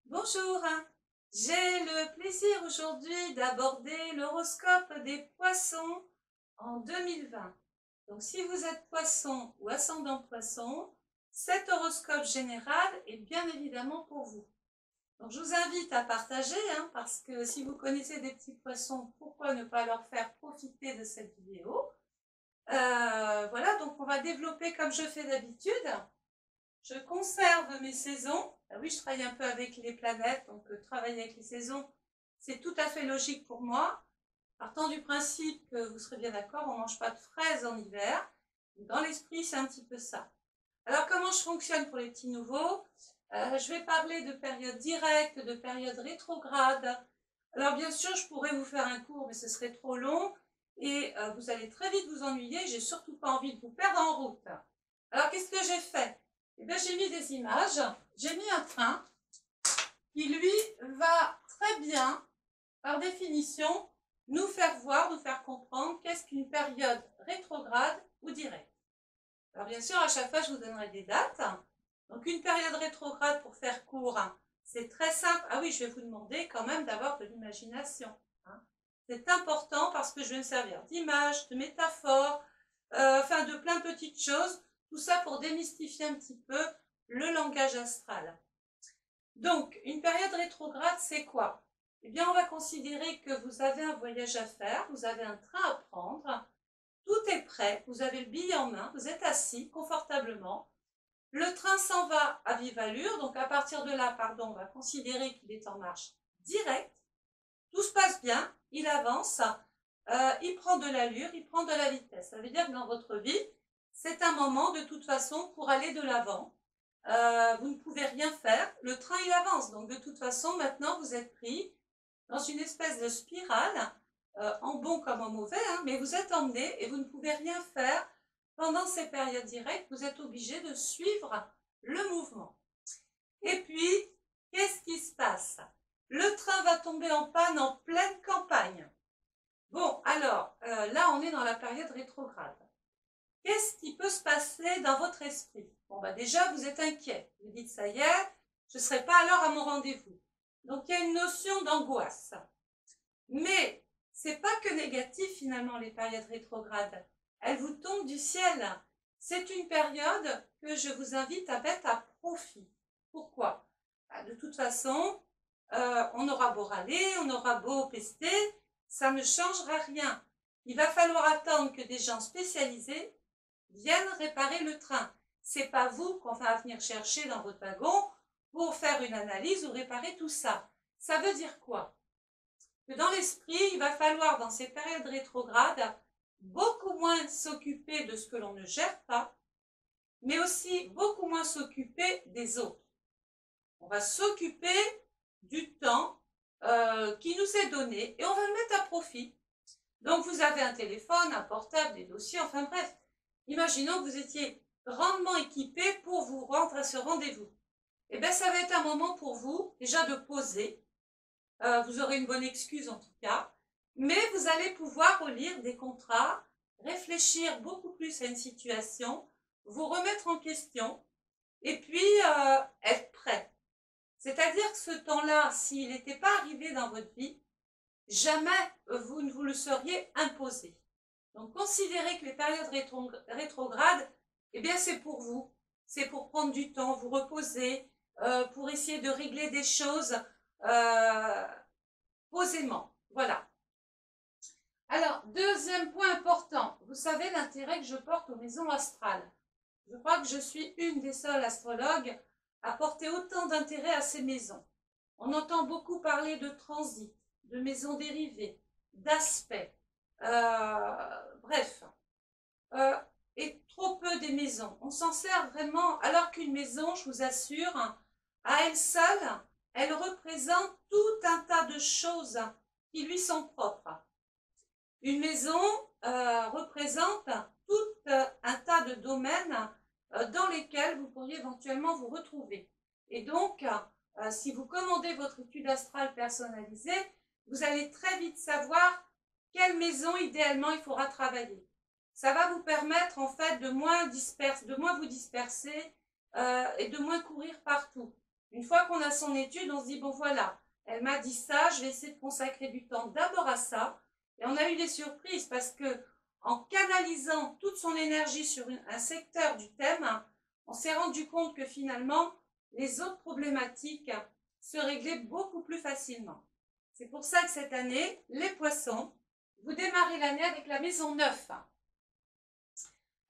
Bonjour, j'ai le plaisir aujourd'hui d'aborder l'horoscope des poissons en 2020. Donc si vous êtes poisson ou ascendant poisson, cet horoscope général est bien évidemment pour vous. Donc je vous invite à partager, parce que si vous connaissez des petits poissons, pourquoi ne pas leur faire profiter de cette vidéo. Voilà, donc on va développer comme je fais d'habitude. Je conserve mes saisons. Ah oui, je travaille un peu avec les planètes, donc travailler avec les saisons, c'est tout à fait logique pour moi. Partant du principe que vous serez bien d'accord, on ne mange pas de fraises en hiver. Dans l'esprit, c'est un petit peu ça. Alors, comment je fonctionne pour les petits nouveaux? Je vais parler de période directe, de période rétrograde. Alors, bien sûr, je pourrais vous faire un cours, mais ce serait trop long. Et vous allez très vite vous ennuyer. J'ai surtout pas envie de vous perdre en route. Alors, qu'est-ce que j'ai fait? Eh bien, j'ai mis des images. J'ai mis un train qui, lui, va très bien, par définition, nous faire voir, nous faire comprendre qu'est-ce qu'une période rétrograde ou directe. Alors bien sûr, à chaque fois, je vous donnerai des dates. Donc une période rétrograde, pour faire court, c'est très simple. Ah oui, je vais vous demander quand même d'avoir de l'imagination. C'est important parce que je vais me servir d'images, de métaphores, enfin de plein de petites choses. Tout ça pour démystifier un petit peu le langage astral. Donc, une période rétrograde, c'est quoi? Eh bien, on va considérer que vous avez un voyage à faire, vous avez un train à prendre, tout est prêt, vous avez le billet en main, vous êtes assis confortablement, le train s'en va à vive allure, donc à partir de là, on va considérer qu'il est en marche directe, tout se passe bien, il avance, il prend de l'allure, il prend de la vitesse. Ça veut dire que dans votre vie, c'est un moment de toute façon pour aller de l'avant. Vous ne pouvez rien faire, le train il avance, donc de toute façon maintenant vous êtes pris dans une espèce de spirale, en bon comme en mauvais, mais vous êtes emmené et vous ne pouvez rien faire pendant ces périodes directes, vous êtes obligé de suivre le mouvement. Et puis, qu'est-ce qui se passe? Le train va tomber en panne en pleine campagne. Bon, alors, là on est dans la période rétrograde. Qu'est-ce qui peut se passer dans votre esprit? Bon, bah déjà, vous êtes inquiet. Vous dites, ça y est, je ne serai pas à l'heure à mon rendez-vous. Donc, il y a une notion d'angoisse. Mais ce n'est pas que négatif, finalement, les périodes rétrogrades. Elles vous tombent du ciel. C'est une période que je vous invite à mettre à profit. Pourquoi? Bah, de toute façon, on aura beau râler, on aura beau pester, ça ne changera rien. Il va falloir attendre que des gens spécialisés viennent réparer le train. C'est pas vous qu'on va venir chercher dans votre wagon pour faire une analyse ou réparer tout ça. Ça veut dire quoi? Que dans l'esprit, il va falloir, dans ces périodes rétrogrades, beaucoup moins s'occuper de ce que l'on ne gère pas, mais aussi beaucoup moins s'occuper des autres. On va s'occuper du temps qui nous est donné et on va le mettre à profit. Donc vous avez un téléphone, un portable, des dossiers, enfin bref. Imaginons que vous étiez grandement équipé pour vous rendre à ce rendez-vous. Eh bien, ça va être un moment pour vous, déjà de poser. Vous aurez une bonne excuse en tout cas. Mais vous allez pouvoir relire des contrats, réfléchir beaucoup plus à une situation, vous remettre en question et puis être prêt. C'est-à-dire que ce temps-là, s'il n'était pas arrivé dans votre vie, jamais vous ne vous le seriez imposé. Donc considérez que les périodes rétrogrades, eh bien c'est pour vous. C'est pour prendre du temps, vous reposer, pour essayer de régler des choses posément. Voilà. Alors, deuxième point important, vous savez l'intérêt que je porte aux maisons astrales. Je crois que je suis une des seules astrologues à porter autant d'intérêt à ces maisons. On entend beaucoup parler de transit, de maisons dérivées, d'aspects, bref, et trop peu des maisons. On s'en sert vraiment, alors qu'une maison, je vous assure, à elle seule, elle représente tout un tas de choses qui lui sont propres. Une maison représente tout un tas de domaines dans lesquels vous pourriez éventuellement vous retrouver. Et donc, si vous commandez votre étude astrale personnalisée, vous allez très vite savoir quelle maison idéalement il faudra travailler. Ça va vous permettre en fait de moins vous disperser et de moins courir partout. Une fois qu'on a son étude, on se dit, bon voilà, elle m'a dit ça, je vais essayer de consacrer du temps d'abord à ça. Et on a eu des surprises parce que en canalisant toute son énergie sur un secteur du thème, on s'est rendu compte que finalement, les autres problématiques se réglaient beaucoup plus facilement. C'est pour ça que cette année, les poissons, vous démarrez l'année avec la maison 9.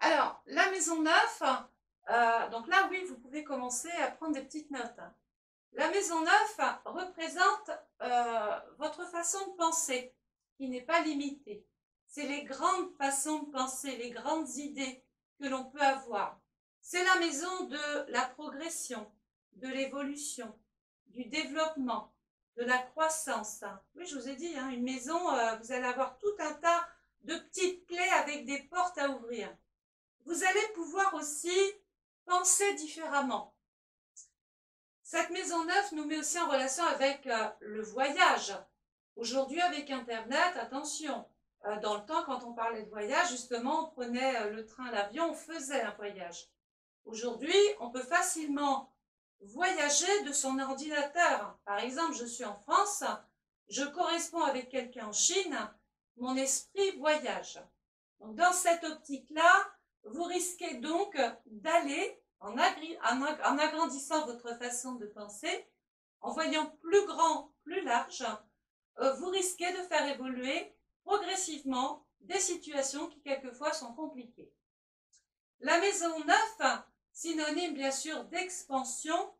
Alors, la maison 9, donc là, oui, vous pouvez commencer à prendre des petites notes. La maison 9 représente votre façon de penser, qui n'est pas limitée. C'est les grandes façons de penser, les grandes idées que l'on peut avoir. C'est la maison de la progression, de l'évolution, du développement, de la croissance. Oui, je vous ai dit, hein, une maison, vous allez avoir tout un tas de petites clés avec des portes à ouvrir. Vous allez pouvoir aussi penser différemment. Cette maison 9 nous met aussi en relation avec le voyage. Aujourd'hui, avec Internet, attention, dans le temps, quand on parlait de voyage, justement, on prenait le train, l'avion, on faisait un voyage. Aujourd'hui, on peut facilement voyager de son ordinateur. Par exemple, je suis en France, je corresponds avec quelqu'un en Chine, mon esprit voyage. Donc, dans cette optique-là, vous risquez donc d'aller, en agrandissant votre façon de penser, en voyant plus grand, plus large, vous risquez de faire évoluer progressivement des situations qui quelquefois sont compliquées. La maison 9, synonyme bien sûr d'expansion,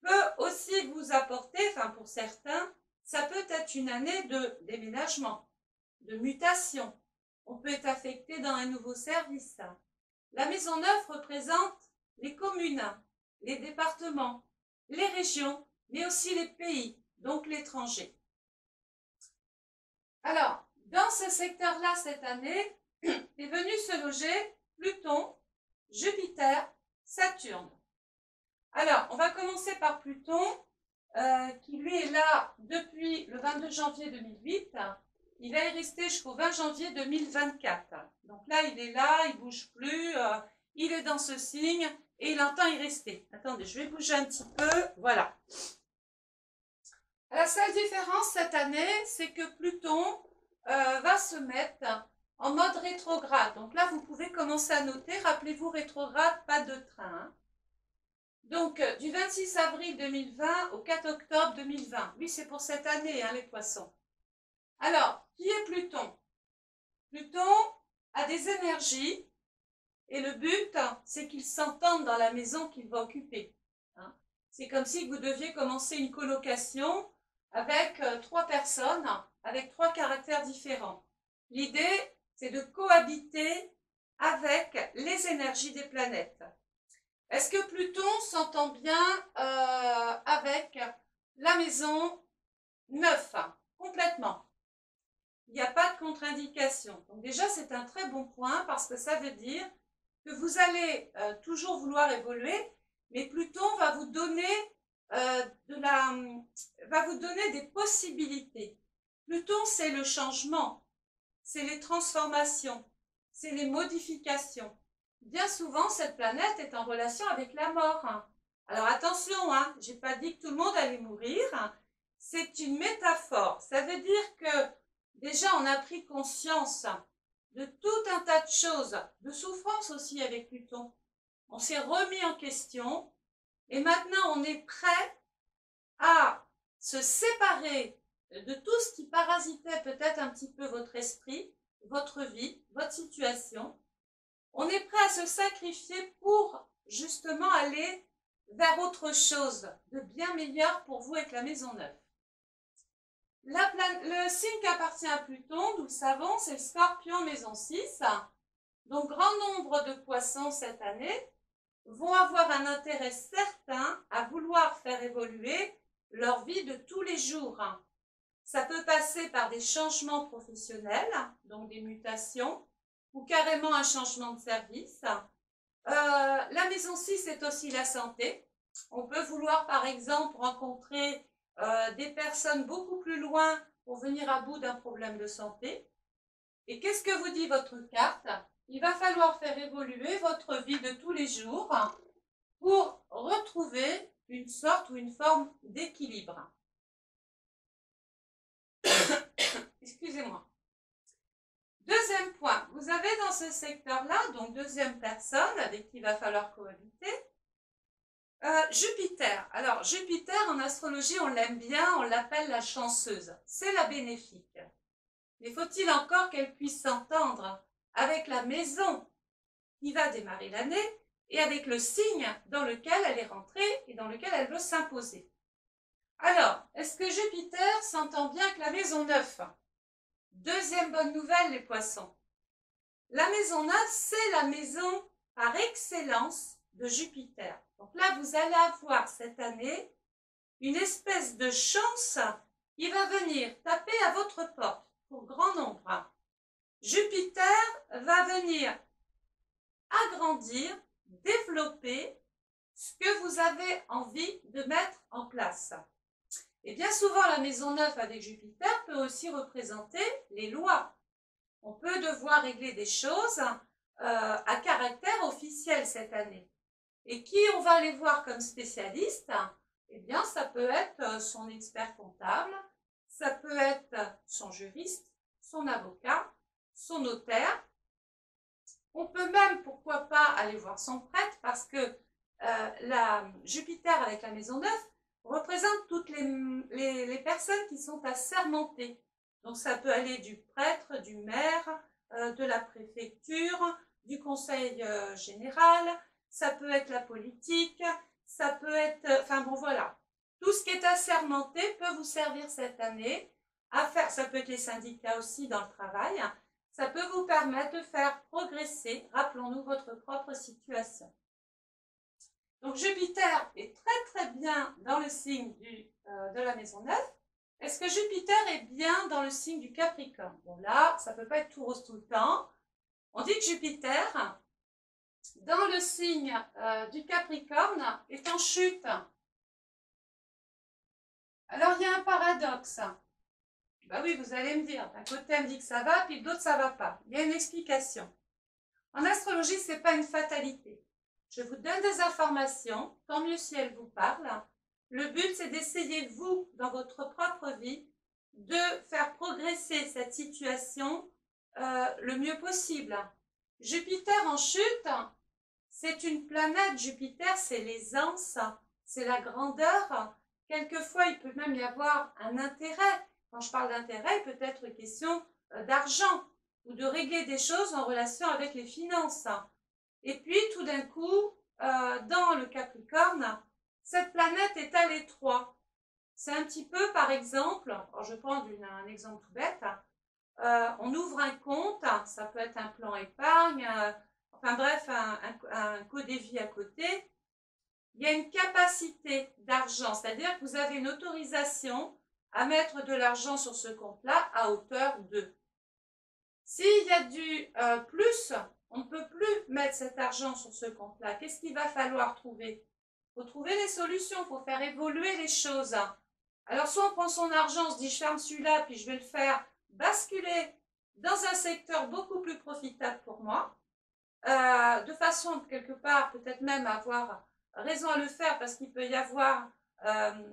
peut aussi vous apporter, enfin pour certains, ça peut être une année de déménagement, de mutation. On peut être affecté dans un nouveau service. La maison 9 représente les communes, les départements, les régions, mais aussi les pays, donc l'étranger. Alors, dans ce secteur-là, cette année, est venu se loger Pluton, Jupiter, Saturne. Alors, on va commencer par Pluton, qui lui est là depuis le 22 janvier 2008. Il va y rester jusqu'au 20 janvier 2024. Donc là, il est là, il ne bouge plus, il est dans ce signe et il entend y rester. Attendez, je vais bouger un petit peu. Voilà. La seule différence cette année, c'est que Pluton va se mettre en mode rétrograde. Donc là, vous pouvez commencer à noter. Rappelez-vous, rétrograde, pas de train. Hein. Donc, du 26 avril 2020 au 4 octobre 2020. Oui, c'est pour cette année, hein, les poissons. Alors, qui est Pluton? Pluton a des énergies et le but, c'est qu'il s'entende dans la maison qu'il va occuper. Hein. C'est comme si vous deviez commencer une colocation avec 3 personnes, avec 3 caractères différents. L'idée, c'est de cohabiter avec les énergies des planètes. Est-ce que Pluton s'entend bien avec la maison 9? Complètement. Il n'y a pas de contre-indication. Donc déjà, c'est un très bon point parce que ça veut dire que vous allez toujours vouloir évoluer, mais Pluton va vous donner des possibilités. Pluton, c'est le changement, c'est les transformations, c'est les modifications. Bien souvent, cette planète est en relation avec la mort. Alors attention, hein, je n'ai pas dit que tout le monde allait mourir. C'est une métaphore. Ça veut dire que déjà, on a pris conscience de tout un tas de choses, de souffrances aussi avec Pluton. On s'est remis en question et maintenant, on est prêt à se séparer de tout ce qui parasitait peut-être un petit peu votre esprit, votre vie, votre situation. On est prêt à se sacrifier pour justement aller vers autre chose de bien meilleur pour vous avec la maison 9. Le signe qui appartient à Pluton, nous le savons, c'est le Scorpion, maison 6. Donc, grand nombre de poissons cette année vont avoir un intérêt certain à vouloir faire évoluer leur vie de tous les jours. Ça peut passer par des changements professionnels, donc des mutations, ou carrément un changement de service. La maison 6 est aussi la santé. On peut vouloir par exemple rencontrer des personnes beaucoup plus loin pour venir à bout d'un problème de santé. Et qu'est-ce que vous dit votre carte? Il va falloir faire évoluer votre vie de tous les jours pour retrouver une sorte ou une forme d'équilibre. Excusez-moi. Deuxième point, vous avez dans ce secteur-là, donc deuxième personne avec qui il va falloir cohabiter, Jupiter. Alors, Jupiter, en astrologie, on l'aime bien, on l'appelle la chanceuse. C'est la bénéfique. Mais faut-il encore qu'elle puisse s'entendre avec la maison qui va démarrer l'année et avec le signe dans lequel elle est rentrée et dans lequel elle veut s'imposer. Alors, est-ce que Jupiter s'entend bien avec la maison 9? Deuxième bonne nouvelle, les poissons. La maison 9, c'est la maison par excellence de Jupiter. Donc là, vous allez avoir cette année une espèce de chance qui va venir taper à votre porte pour grand nombre. Jupiter va venir agrandir, développer ce que vous avez envie de mettre en place. Et bien souvent, la maison 9 avec Jupiter peut aussi représenter les lois. On peut devoir régler des choses à caractère officiel cette année. Et qui on va aller voir comme spécialiste? Eh bien, ça peut être son expert comptable, ça peut être son juriste, son avocat, son notaire. On peut même, pourquoi pas, aller voir son prêtre parce que la Jupiter avec la maison 9 représente toutes les personnes qui sont assermentées. Donc ça peut aller du prêtre, du maire, de la préfecture, du conseil général, ça peut être la politique, ça peut être, enfin bon voilà, tout ce qui est assermenté peut vous servir cette année à faire, ça peut être les syndicats aussi dans le travail, ça peut vous permettre de faire progresser, rappelons-nous, votre propre situation. Donc Jupiter est très très bien dans le signe de la maison 9. Est-ce que Jupiter est bien dans le signe du Capricorne? Bon là, ça ne peut pas être tout rose tout le temps. On dit que Jupiter, dans le signe du Capricorne, est en chute. Alors il y a un paradoxe. Ben oui, vous allez me dire, d'un côté elle me dit que ça va, puis de l'autre ça ne va pas. Il y a une explication. En astrologie, ce n'est pas une fatalité. Je vous donne des informations, tant mieux si elles vous parlent. Le but, c'est d'essayer, vous, dans votre propre vie, de faire progresser cette situation le mieux possible. Jupiter en chute, c'est une planète. Jupiter, c'est l'aisance, c'est la grandeur. Quelquefois, il peut même y avoir un intérêt. Quand je parle d'intérêt, il peut être question d'argent ou de régler des choses en relation avec les finances. Et puis, tout d'un coup, dans le Capricorne, cette planète est à l'étroit. C'est un petit peu, par exemple, alors je prends un exemple tout bête, on ouvre un compte, ça peut être un plan épargne, enfin bref, un codévie à côté. Il y a une capacité d'argent, c'est-à-dire que vous avez une autorisation à mettre de l'argent sur ce compte-là à hauteur de. S'il y a du plus, on ne peut plus mettre cet argent sur ce compte-là. Qu'est-ce qu'il va falloir trouver? Il faut trouver des solutions, il faut faire évoluer les choses. Alors soit on prend son argent, on se dit je ferme celui-là, puis je vais le faire basculer dans un secteur beaucoup plus profitable pour moi, de façon quelque part peut-être même avoir raison à le faire parce qu'il peut y avoir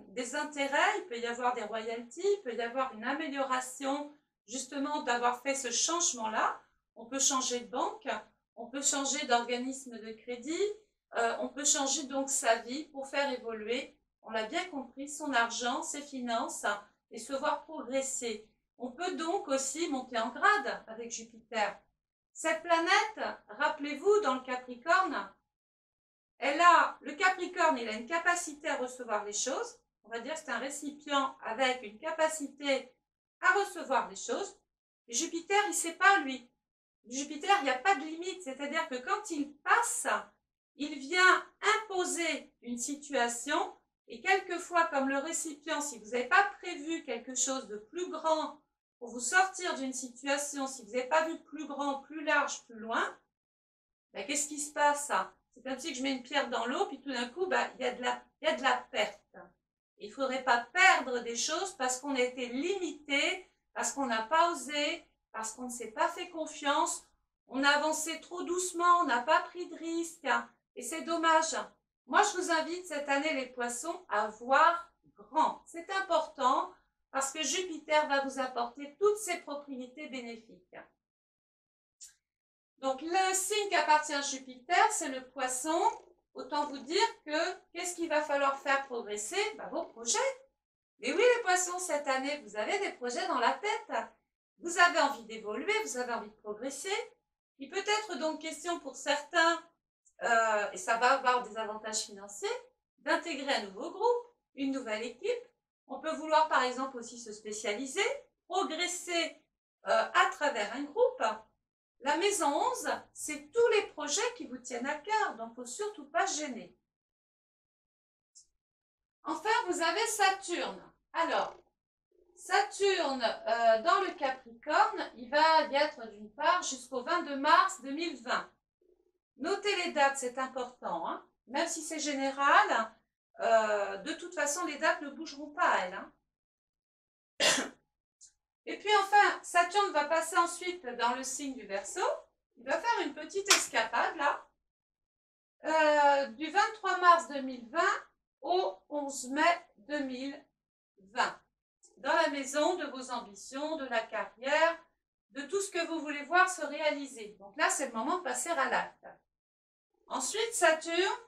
des intérêts, il peut y avoir des royalties, il peut y avoir une amélioration justement d'avoir fait ce changement-là. On peut changer de banque, on peut changer d'organisme de crédit, on peut changer donc sa vie pour faire évoluer, on l'a bien compris, son argent, ses finances et se voir progresser. On peut donc aussi monter en grade avec Jupiter. Cette planète, rappelez-vous, dans le Capricorne, le Capricorne, il a une capacité à recevoir les choses. On va dire que c'est un récipient avec une capacité à recevoir les choses. Et Jupiter, il ne sait pas, lui. Jupiter, il n'y a pas de limite. C'est-à-dire que quand il passe, il vient imposer une situation. Et quelquefois, comme le récipient, si vous n'avez pas prévu quelque chose de plus grand pour vous sortir d'une situation, si vous n'avez pas vu plus grand, plus large, plus loin, ben, qu'est-ce qui se passe? C'est comme si je mets une pierre dans l'eau, puis tout d'un coup, ben, il y a de la perte. Il ne faudrait pas perdre des choses parce qu'on a été limité, parce qu'on n'a pas osé, parce qu'on ne s'est pas fait confiance, on a avancé trop doucement, on n'a pas pris de risques, et c'est dommage. Moi, je vous invite cette année, les poissons, à voir grand. C'est important parce que Jupiter va vous apporter toutes ses propriétés bénéfiques. Donc, le signe qui appartient à Jupiter, c'est le poisson. Autant vous dire que qu'est-ce qu'il va falloir faire progresser? Vos projets. Et oui, les poissons, cette année, vous avez des projets dans la tête. Vous avez envie d'évoluer, vous avez envie de progresser. Il peut être donc question pour certains, et ça va avoir des avantages financiers, d'intégrer un nouveau groupe, une nouvelle équipe. On peut vouloir par exemple aussi se spécialiser, progresser à travers un groupe. La maison 11, c'est tous les projets qui vous tiennent à cœur, donc il ne faut surtout pas se gêner. Enfin, vous avez Saturne. Alors, Saturne dans le Capricorne, il va y être d'une part jusqu'au 22 mars 2020. Notez les dates, c'est important, hein. Même si c'est général, de toute façon, les dates ne bougeront pas, elles. Hein. Et puis enfin, Saturne va passer ensuite dans le signe du Verseau. Il va faire une petite escapade, là, du 23 mars 2020 au 11 mai 2020. Dans la maison de vos ambitions, de la carrière, de tout ce que vous voulez voir se réaliser. Donc là, c'est le moment de passer à l'acte. Ensuite, Saturne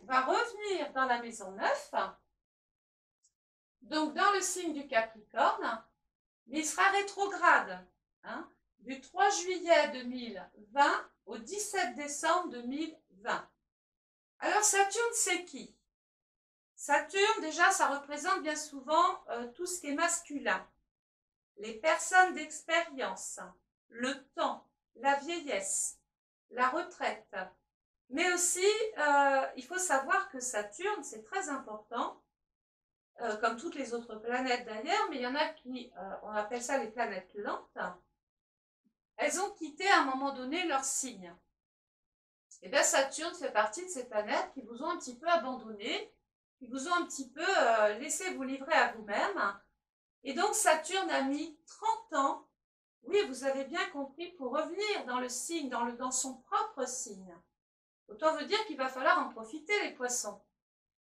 va revenir dans la maison 9, donc dans le signe du Capricorne, mais il sera rétrograde, hein, du 3 juillet 2020 au 17 décembre 2020. Alors Saturne, c'est qui? Saturne, déjà, ça représente bien souvent tout ce qui est masculin. Les personnes d'expérience, le temps, la vieillesse, la retraite. Mais aussi, il faut savoir que Saturne, c'est très important, comme toutes les autres planètes d'ailleurs, mais il y en a qui, on appelle ça les planètes lentes, elles ont quitté à un moment donné leur signe. Et bien Saturne fait partie de ces planètes qui vous ont un petit peu abandonné, qui vous ont un petit peu laissé vous livrer à vous-même. Et donc Saturne a mis 30 ans, oui, vous avez bien compris, pour revenir dans le signe, dans son propre signe. Autant vous dire qu'il va falloir en profiter, les poissons.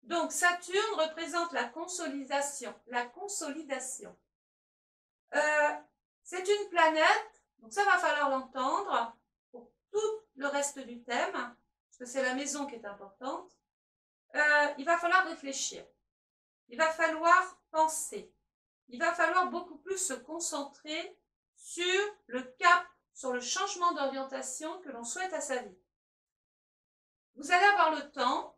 Donc Saturne représente la consolidation. C'est une planète, donc ça va falloir l'entendre pour tout le reste du thème, parce que c'est la maison qui est importante. Il va falloir réfléchir, il va falloir penser, il va falloir beaucoup plus se concentrer sur le cap, sur le changement d'orientation que l'on souhaite à sa vie. Vous allez avoir le temps,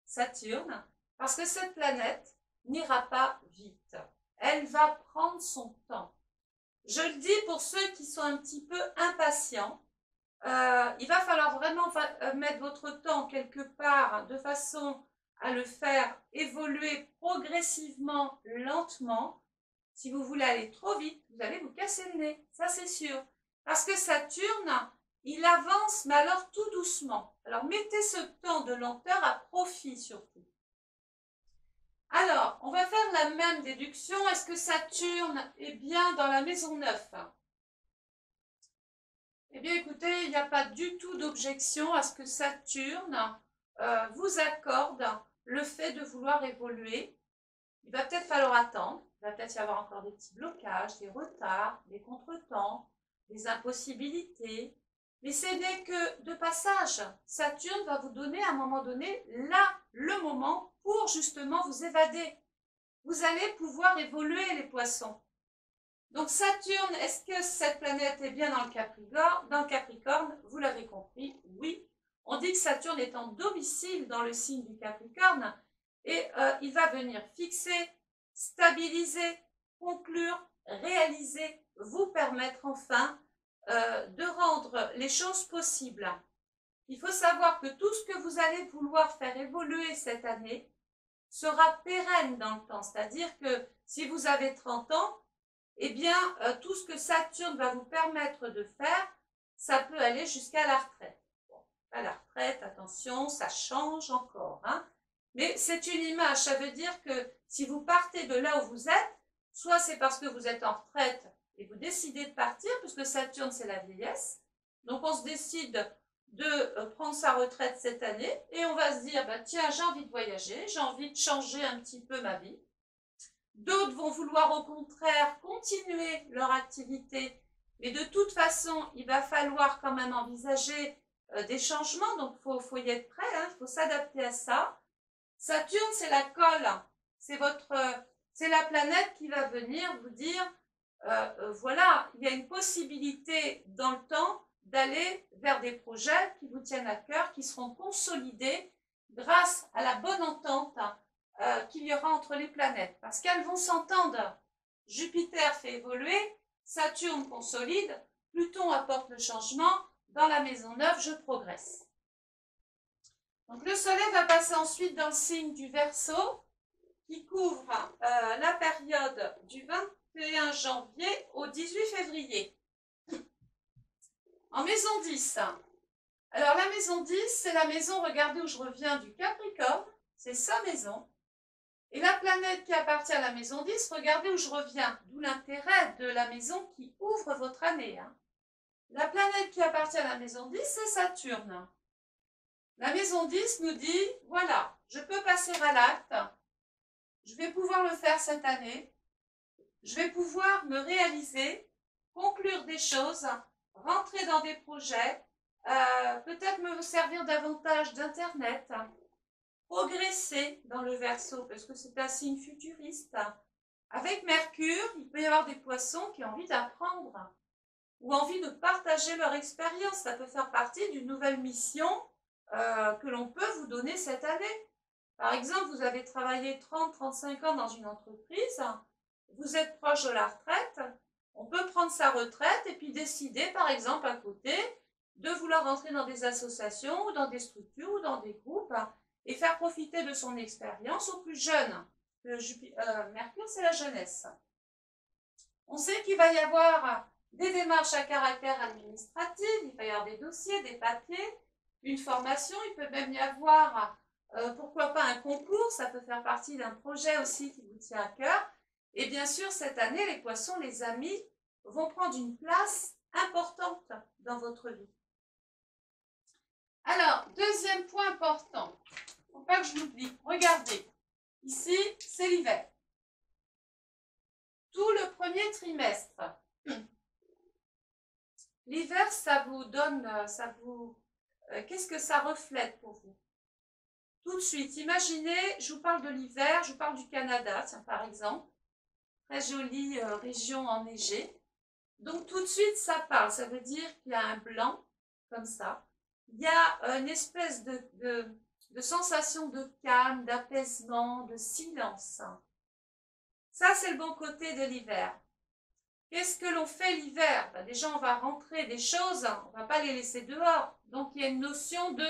Saturne, parce que cette planète n'ira pas vite. Elle va prendre son temps. Je le dis pour ceux qui sont un petit peu impatients. Il va falloir vraiment mettre votre temps quelque part de façon à le faire évoluer progressivement, lentement. Si vous voulez aller trop vite, vous allez vous casser le nez, ça c'est sûr. Parce que Saturne, il avance, mais alors tout doucement. Alors mettez ce temps de lenteur à profit surtout. Alors, on va faire la même déduction. Est-ce que Saturne est bien dans la maison 9? Eh bien, écoutez, il n'y a pas du tout d'objection à ce que Saturne vous accorde le fait de vouloir évoluer. Il va peut-être falloir attendre. Il va peut-être y avoir encore des petits blocages, des retards, des contretemps, des impossibilités. Mais ce n'est que de passage. Saturne va vous donner à un moment donné, là, le moment pour justement vous évader. Vous allez pouvoir évoluer, les poissons. Donc Saturne, est-ce que cette planète est bien dans le Capricorne? Vous l'avez compris, oui. On dit que Saturne est en domicile dans le signe du Capricorne et il va venir fixer, stabiliser, conclure, réaliser, vous permettre enfin de rendre les choses possibles. Il faut savoir que tout ce que vous allez vouloir faire évoluer cette année sera pérenne dans le temps. C'est-à-dire que si vous avez 30 ans, eh bien, tout ce que Saturne va vous permettre de faire, ça peut aller jusqu'à la retraite. Bon, à la retraite, attention, ça change encore. Hein. Mais c'est une image, ça veut dire que si vous partez de là où vous êtes, soit c'est parce que vous êtes en retraite et vous décidez de partir, puisque Saturne, c'est la vieillesse. Donc, on se décide de prendre sa retraite cette année et on va se dire, bah, tiens, j'ai envie de voyager, j'ai envie de changer un petit peu ma vie. D'autres vont vouloir au contraire continuer leur activité, mais de toute façon, il va falloir quand même envisager des changements, donc il faut y être prêt, hein, il faut s'adapter à ça. Saturne, c'est la colle, c'est la planète qui va venir vous dire, voilà, il y a une possibilité dans le temps d'aller vers des projets qui vous tiennent à cœur, qui seront consolidés grâce à la bonne entente qu'il y aura entre les planètes, parce qu'elles vont s'entendre. Jupiter fait évoluer, Saturne consolide, Pluton apporte le changement, dans la maison 9, je progresse. Donc le Soleil va passer ensuite dans le signe du Verseau, qui couvre la période du 21 janvier au 18 février. En maison 10. Alors la maison 10, c'est la maison, regardez où je reviens, du Capricorne, c'est sa maison. Et la planète qui appartient à la maison 10, regardez où je reviens, d'où l'intérêt de la maison qui ouvre votre année. Hein. La planète qui appartient à la maison 10, c'est Saturne. La maison 10 nous dit, voilà, je peux passer à l'acte, je vais pouvoir le faire cette année, je vais pouvoir me réaliser, conclure des choses, rentrer dans des projets, peut-être me servir davantage d'Internet, progresser dans le Verseau, parce que c'est un signe futuriste. Avec Mercure, il peut y avoir des poissons qui ont envie d'apprendre ou envie de partager leur expérience. Ça peut faire partie d'une nouvelle mission que l'on peut vous donner cette année. Par exemple, vous avez travaillé 30-35 ans dans une entreprise, vous êtes proche de la retraite, on peut prendre sa retraite et puis décider, par exemple, à côté, de vouloir rentrer dans des associations ou dans des structures ou dans des groupes et faire profiter de son expérience aux plus jeunes. Mercure, c'est la jeunesse. On sait qu'il va y avoir des démarches à caractère administratif, il va y avoir des dossiers, des papiers, une formation, il peut même y avoir, pourquoi pas un concours, ça peut faire partie d'un projet aussi qui vous tient à cœur. Et bien sûr, cette année, les poissons, les amis, vont prendre une place importante dans votre vie. Alors, deuxième point important, il ne faut pas que je l'oublie, regardez, ici, c'est l'hiver. Tout le premier trimestre. L'hiver, ça vous donne, qu'est-ce que ça reflète pour vous? Tout de suite, imaginez, je vous parle de l'hiver, je vous parle du Canada, tiens, par exemple. Très jolie région enneigée. Donc tout de suite, ça parle, ça veut dire qu'il y a un blanc, comme ça. Il y a une espèce de sensation de calme, d'apaisement, de silence. Ça, c'est le bon côté de l'hiver. Qu'est-ce que l'on fait l'hiver? Ben, déjà, on va rentrer des choses, on ne va pas les laisser dehors. Donc, il y a une notion de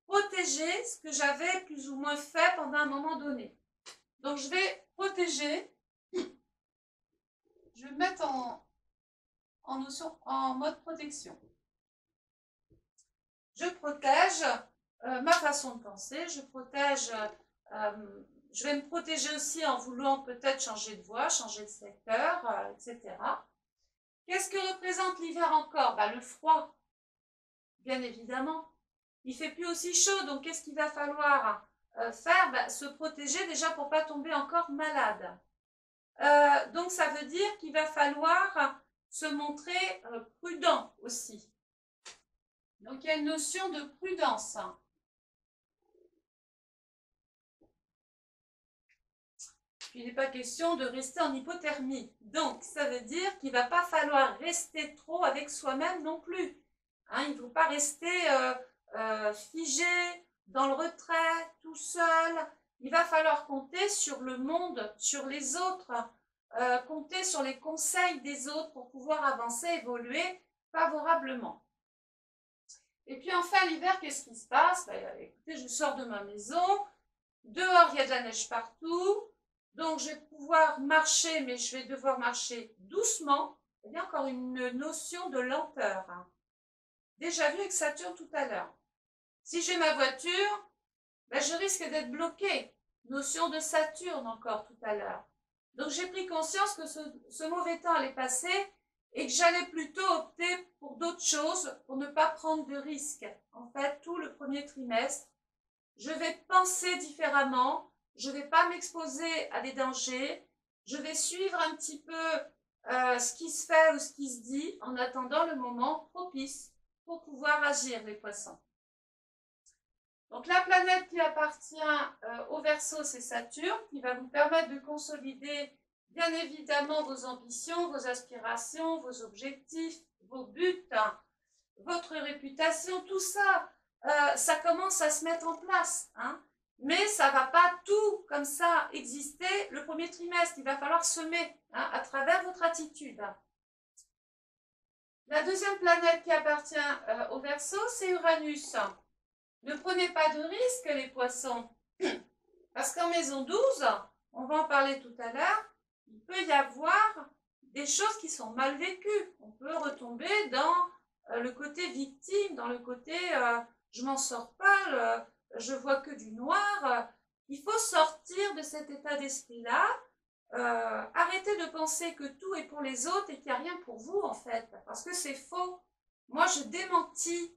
protéger ce que j'avais plus ou moins fait pendant un moment donné. Donc, je vais protéger. Je vais me mettre en mode protection. Je protège ma façon de penser, je protège, je vais me protéger aussi en voulant peut-être changer de voie, changer de secteur, etc. Qu'est-ce que représente l'hiver encore? Ben, le froid, bien évidemment. Il ne fait plus aussi chaud, donc qu'est-ce qu'il va falloir faire? Ben, se protéger déjà pour ne pas tomber encore malade. Donc ça veut dire qu'il va falloir se montrer prudent aussi. Donc il y a une notion de prudence. Puis il n'est pas question de rester en hypothermie. Donc ça veut dire qu'il ne va pas falloir rester trop avec soi-même non plus. Hein, il ne faut pas rester figé dans le retrait, tout seul. Il va falloir compter sur le monde, sur les autres, compter sur les conseils des autres pour pouvoir avancer, évoluer favorablement. Et puis enfin, l'hiver, qu'est-ce qui se passe? Ben, écoutez, je sors de ma maison, dehors, il y a de la neige partout, donc je vais pouvoir marcher, mais je vais devoir marcher doucement. Il y a encore une notion de lenteur. Hein. Déjà vu avec Saturne tout à l'heure. Si j'ai ma voiture, ben, je risque d'être bloquée. Notion de Saturne encore tout à l'heure. Donc j'ai pris conscience que ce mauvais temps allait passer et que j'allais plutôt opter pour d'autres choses, pour ne pas prendre de risques. En fait, tout le premier trimestre, je vais penser différemment, je ne vais pas m'exposer à des dangers, je vais suivre un petit peu ce qui se fait ou ce qui se dit en attendant le moment propice pour pouvoir agir, les poissons. Donc la planète qui appartient au Verseau, c'est Saturne, qui va vous permettre de consolider bien évidemment vos ambitions, vos aspirations, vos objectifs, vos buts, votre réputation, tout ça, ça commence à se mettre en place. Hein. Mais ça ne va pas tout comme ça exister le premier trimestre. Il va falloir semer à travers votre attitude. La deuxième planète qui appartient au Verseau, c'est Uranus. Ne prenez pas de risques, les poissons, parce qu'en maison 12, on va en parler tout à l'heure, il peut y avoir des choses qui sont mal vécues. On peut retomber dans le côté victime, dans le côté je m'en sors pas, je vois que du noir. Il faut sortir de cet état d'esprit-là. Arrêtez de penser que tout est pour les autres et qu'il n'y a rien pour vous, en fait, parce que c'est faux. Moi, je démentis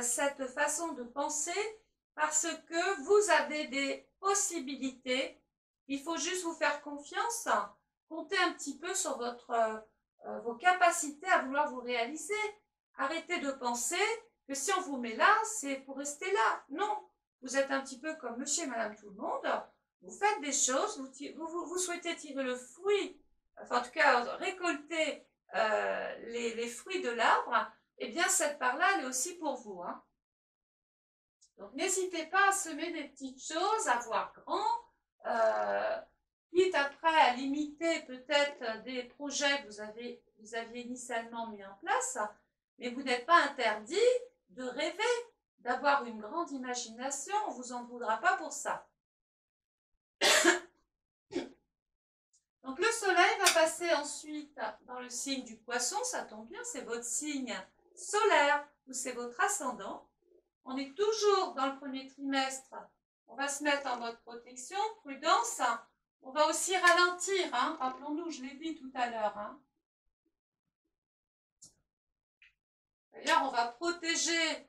cette façon de penser parce que vous avez des possibilités. Il faut juste vous faire confiance, compter un petit peu sur vos capacités à vouloir vous réaliser. Arrêtez de penser que si on vous met là, c'est pour rester là. Non, vous êtes un petit peu comme monsieur et madame tout le monde. Vous faites des choses, vous souhaitez tirer le fruit, enfin en tout cas récolter les fruits de l'arbre, eh bien cette part-là, elle est aussi pour vous. Hein. Donc n'hésitez pas à semer des petites choses, à voir grand, quitte après à limiter peut-être des projets que vous aviez initialement mis en place, mais vous n'êtes pas interdit de rêver, d'avoir une grande imagination, on ne vous en voudra pas pour ça. Donc le soleil va passer ensuite dans le signe du poisson, ça tombe bien, c'est votre signe solaire ou c'est votre ascendant. On est toujours dans le premier trimestre, on va se mettre en mode protection, prudence, on va aussi ralentir, hein. Rappelons-nous, je l'ai dit tout à l'heure. Hein. D'ailleurs, on va protéger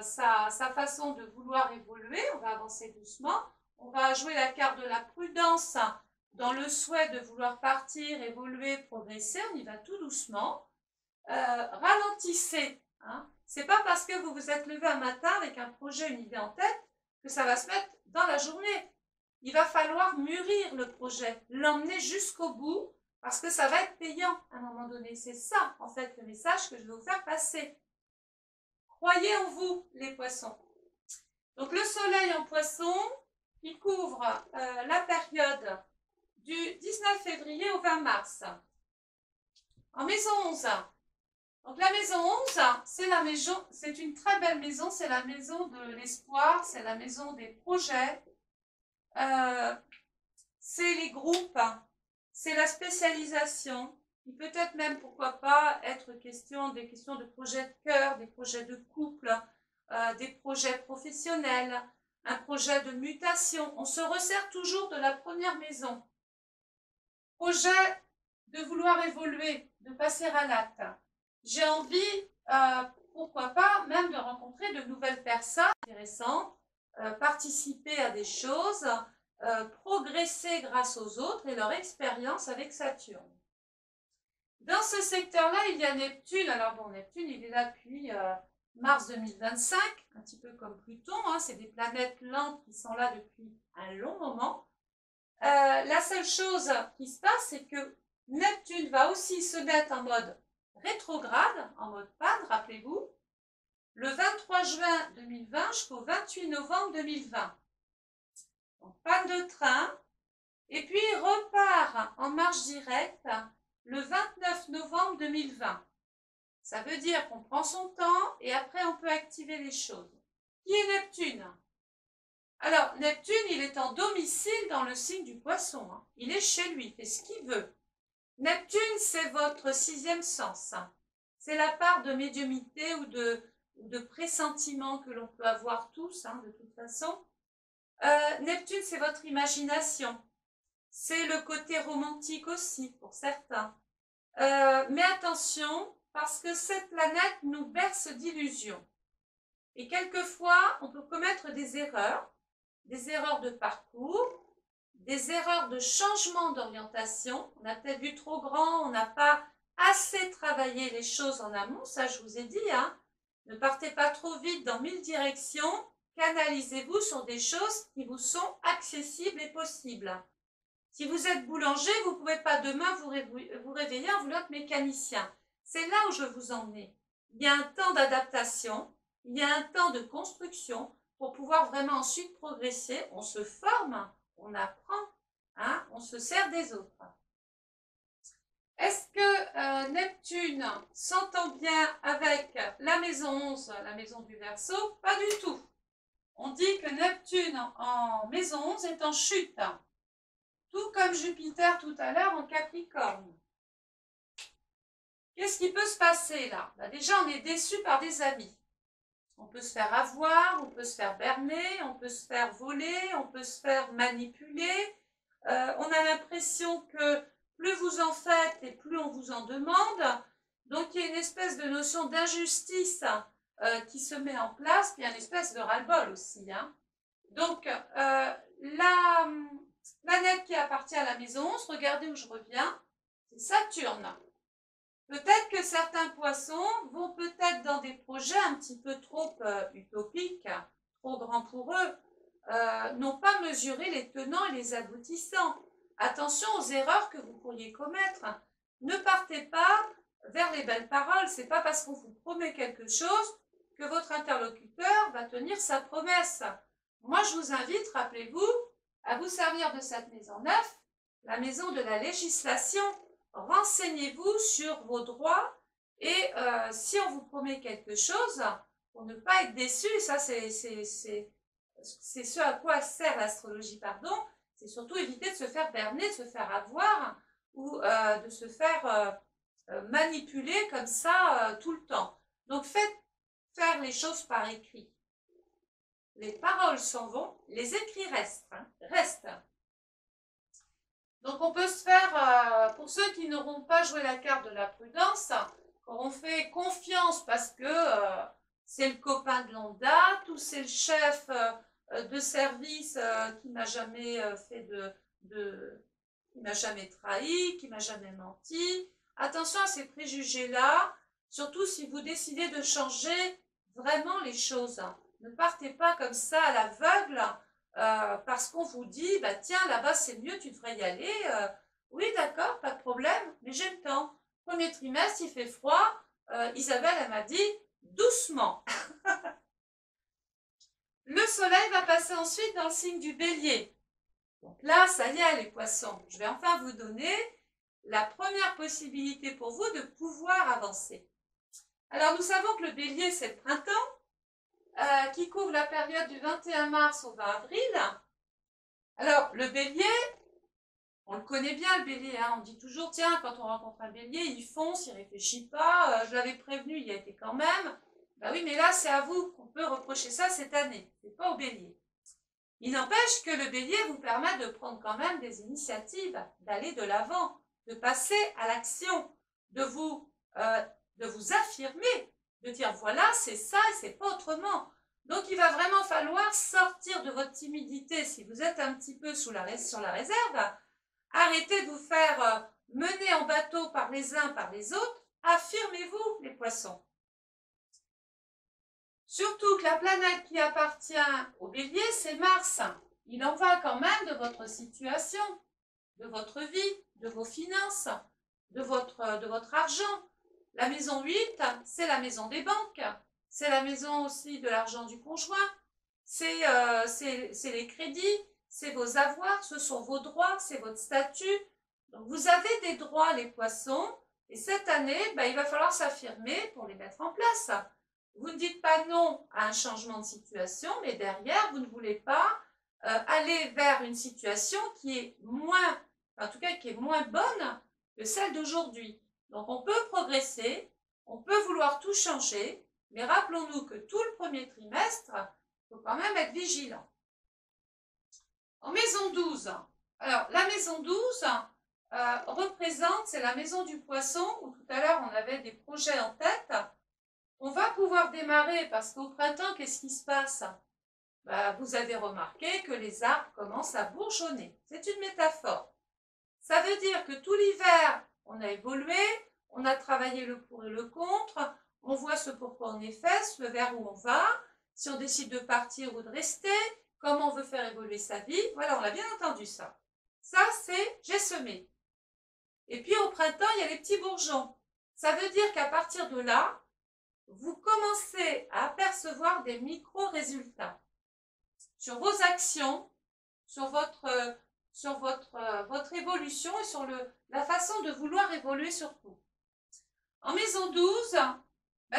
sa façon de vouloir évoluer, on va avancer doucement, on va jouer la carte de la prudence, dans le souhait de vouloir partir, évoluer, progresser, on y va tout doucement. Ralentissez. Hein. Ce n'est pas parce que vous vous êtes levé un matin avec un projet, une idée en tête, que ça va se mettre dans la journée. Il va falloir mûrir le projet, l'emmener jusqu'au bout, parce que ça va être payant à un moment donné. C'est ça, en fait, le message que je vais vous faire passer. Croyez en vous, les poissons. Donc, le soleil en poisson, il couvre la période du 19 février au 20 mars. En maison 11. Donc la maison 11, c'est une très belle maison, c'est la maison de l'espoir, c'est la maison des projets, c'est les groupes, c'est la spécialisation, il peut être même, pourquoi pas, être des questions de projets de cœur, des projets de couple, des projets professionnels, un projet de mutation. On se resserre toujours de la première maison. Projet de vouloir évoluer, de passer à l'acte. J'ai envie, pourquoi pas, même de rencontrer de nouvelles personnes intéressantes, participer à des choses, progresser grâce aux autres et leur expérience avec Saturne. Dans ce secteur-là, il y a Neptune. Alors bon, Neptune, il est là depuis mars 2025, un petit peu comme Pluton. Hein, c'est des planètes lentes qui sont là depuis un long moment. La seule chose qui se passe, c'est que Neptune va aussi se mettre en mode rétrograde, en mode panne, rappelez-vous, le 23 juin 2020 jusqu'au 28 novembre 2020. Donc, panne de train, et puis il repart en marche directe le 29 novembre 2020. Ça veut dire qu'on prend son temps et après on peut activer les choses. Qui est Neptune? Alors, Neptune, il est en domicile dans le signe du poisson. Hein. Il est chez lui, il fait ce qu'il veut. Neptune, c'est votre sixième sens. C'est la part de médiumnité ou de pressentiment que l'on peut avoir tous, hein, de toute façon. Neptune, c'est votre imagination. C'est le côté romantique aussi, pour certains. mais attention, parce que cette planète nous berce d'illusions. Et quelquefois, on peut commettre des erreurs de parcours, des erreurs de changement d'orientation. On a peut-être vu trop grand, on n'a pas assez travaillé les choses en amont, ça je vous ai dit, hein. Ne partez pas trop vite dans 1000 directions, canalisez-vous sur des choses qui vous sont accessibles et possibles. Si vous êtes boulanger, vous ne pouvez pas demain vous réveiller en voulant être mécanicien. C'est là où je veux vous emmener. Il y a un temps d'adaptation, il y a un temps de construction pour pouvoir vraiment ensuite progresser. On se forme, on apprend, hein, on se sert des autres. Est-ce que Neptune s'entend bien avec la maison 11, la maison du Verseau? Pas du tout. On dit que Neptune en maison 11 est en chute, tout comme Jupiter tout à l'heure en Capricorne. Qu'est-ce qui peut se passer là? Déjà, on est déçu par des amis. On peut se faire avoir, on peut se faire berner, on peut se faire voler, on peut se faire manipuler. On a l'impression que plus vous en faites et plus on vous en demande. Donc, il y a une espèce de notion d'injustice qui se met en place, puis il y a une espèce de ras-le-bol aussi, hein. Donc, la planète qui appartient à la maison 11, regardez où je reviens, c'est Saturne. Peut-être que certains poissons vont peut-être dans des projets un petit peu trop utopiques, trop grands pour eux, n'ont pas mesuré les tenants et les aboutissants. Attention aux erreurs que vous pourriez commettre. Ne partez pas vers les belles paroles. Ce n'est pas parce qu'on vous promet quelque chose que votre interlocuteur va tenir sa promesse. Moi, je vous invite, rappelez-vous, à vous servir de cette maison 9, la maison de la législation. Renseignez-vous sur vos droits et si on vous promet quelque chose, pour ne pas être déçu, ça c'est ce à quoi sert l'astrologie, pardon, c'est surtout éviter de se faire berner, de se faire avoir ou de se faire manipuler comme ça tout le temps. Donc faites faire les choses par écrit. Les paroles s'en vont, les écrits restent. Donc on peut se faire, pour ceux qui n'auront pas joué la carte de la prudence, quand on fait confiance parce que c'est le copain de longue date ou c'est le chef de service qui m'a jamais qui m'a jamais trahi, qui m'a jamais menti. Attention à ces préjugés-là, surtout si vous décidez de changer vraiment les choses. Ne partez pas comme ça à l'aveugle. Parce qu'on vous dit, bah tiens, là-bas c'est mieux, tu devrais y aller. Oui, d'accord, pas de problème, mais j'ai le temps. Premier trimestre, il fait froid. Isabelle, elle m'a dit, doucement. Le soleil va passer ensuite dans le signe du bélier. Donc là, ça y est, les poissons. Je vais enfin vous donner la première possibilité pour vous de pouvoir avancer. Alors, nous savons que le bélier, c'est le printemps. Qui couvre la période du 21 mars au 20 avril. Alors, le bélier, on le connaît bien, le bélier. Hein, on dit toujours, tiens, quand on rencontre un bélier, il fonce, il ne réfléchit pas. Je l'avais prévenu, il y a été quand même. Ben oui, mais là, c'est à vous qu'on peut reprocher ça cette année. Ce n'est pas au bélier. Il n'empêche que le bélier vous permet de prendre quand même des initiatives, d'aller de l'avant, de passer à l'action, de vous affirmer, de dire voilà, c'est ça et c'est pas autrement. Donc il va vraiment falloir sortir de votre timidité si vous êtes un petit peu sur la réserve. Arrêtez de vous faire mener en bateau par les uns, par les autres. Affirmez-vous, les poissons. Surtout que la planète qui appartient au bélier, c'est Mars. Il en va quand même de votre situation, de votre vie, de vos finances, de votre argent. La maison 8, c'est la maison des banques, c'est la maison aussi de l'argent du conjoint, c'est les crédits, c'est vos avoirs, ce sont vos droits, c'est votre statut. Donc vous avez des droits, les poissons, et cette année, il va falloir s'affirmer pour les mettre en place. Vous ne dites pas non à un changement de situation, mais derrière, vous ne voulez pas aller vers une situation qui est moins, en tout cas qui est moins bonne que celle d'aujourd'hui. Donc on peut progresser, on peut vouloir tout changer, mais rappelons-nous que tout le premier trimestre, il faut quand même être vigilant. En maison 12, alors la maison 12, représente, c'est la maison du poisson, où tout à l'heure on avait des projets en tête. On va pouvoir démarrer parce qu'au printemps, qu'est-ce qui se passe? Vous avez remarqué que les arbres commencent à bourgeonner. C'est une métaphore. Ça veut dire que tout l'hiver, on a évolué, on a travaillé le pour et le contre, on voit ce pourquoi on est fait, vers où on va, si on décide de partir ou de rester, comment on veut faire évoluer sa vie. Voilà, on a bien entendu ça. Ça, c'est j'ai semé. Et puis au printemps, il y a les petits bourgeons. Ça veut dire qu'à partir de là, vous commencez à apercevoir des micro-résultats sur vos actions, sur votre évolution et sur la façon de vouloir évoluer surtout. En maison 12,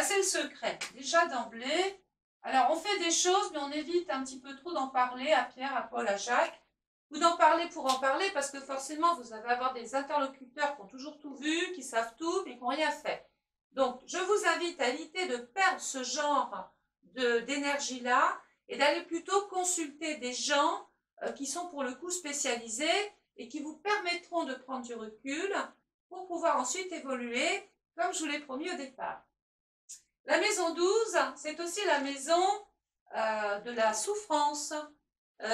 c'est le secret. Déjà d'emblée, alors on fait des choses, mais on évite un petit peu trop d'en parler à Pierre, à Paul, à Jacques, ou d'en parler pour en parler, parce que forcément, vous allez avoir des interlocuteurs qui ont toujours tout vu, qui savent tout, mais qui n'ont rien fait. Donc, je vous invite à éviter de perdre ce genre d'énergie-là et d'aller plutôt consulter des gens qui sont pour le coup spécialisés et qui vous permettront de prendre du recul pour pouvoir ensuite évoluer comme je vous l'ai promis au départ. La maison 12, c'est aussi la maison de la souffrance,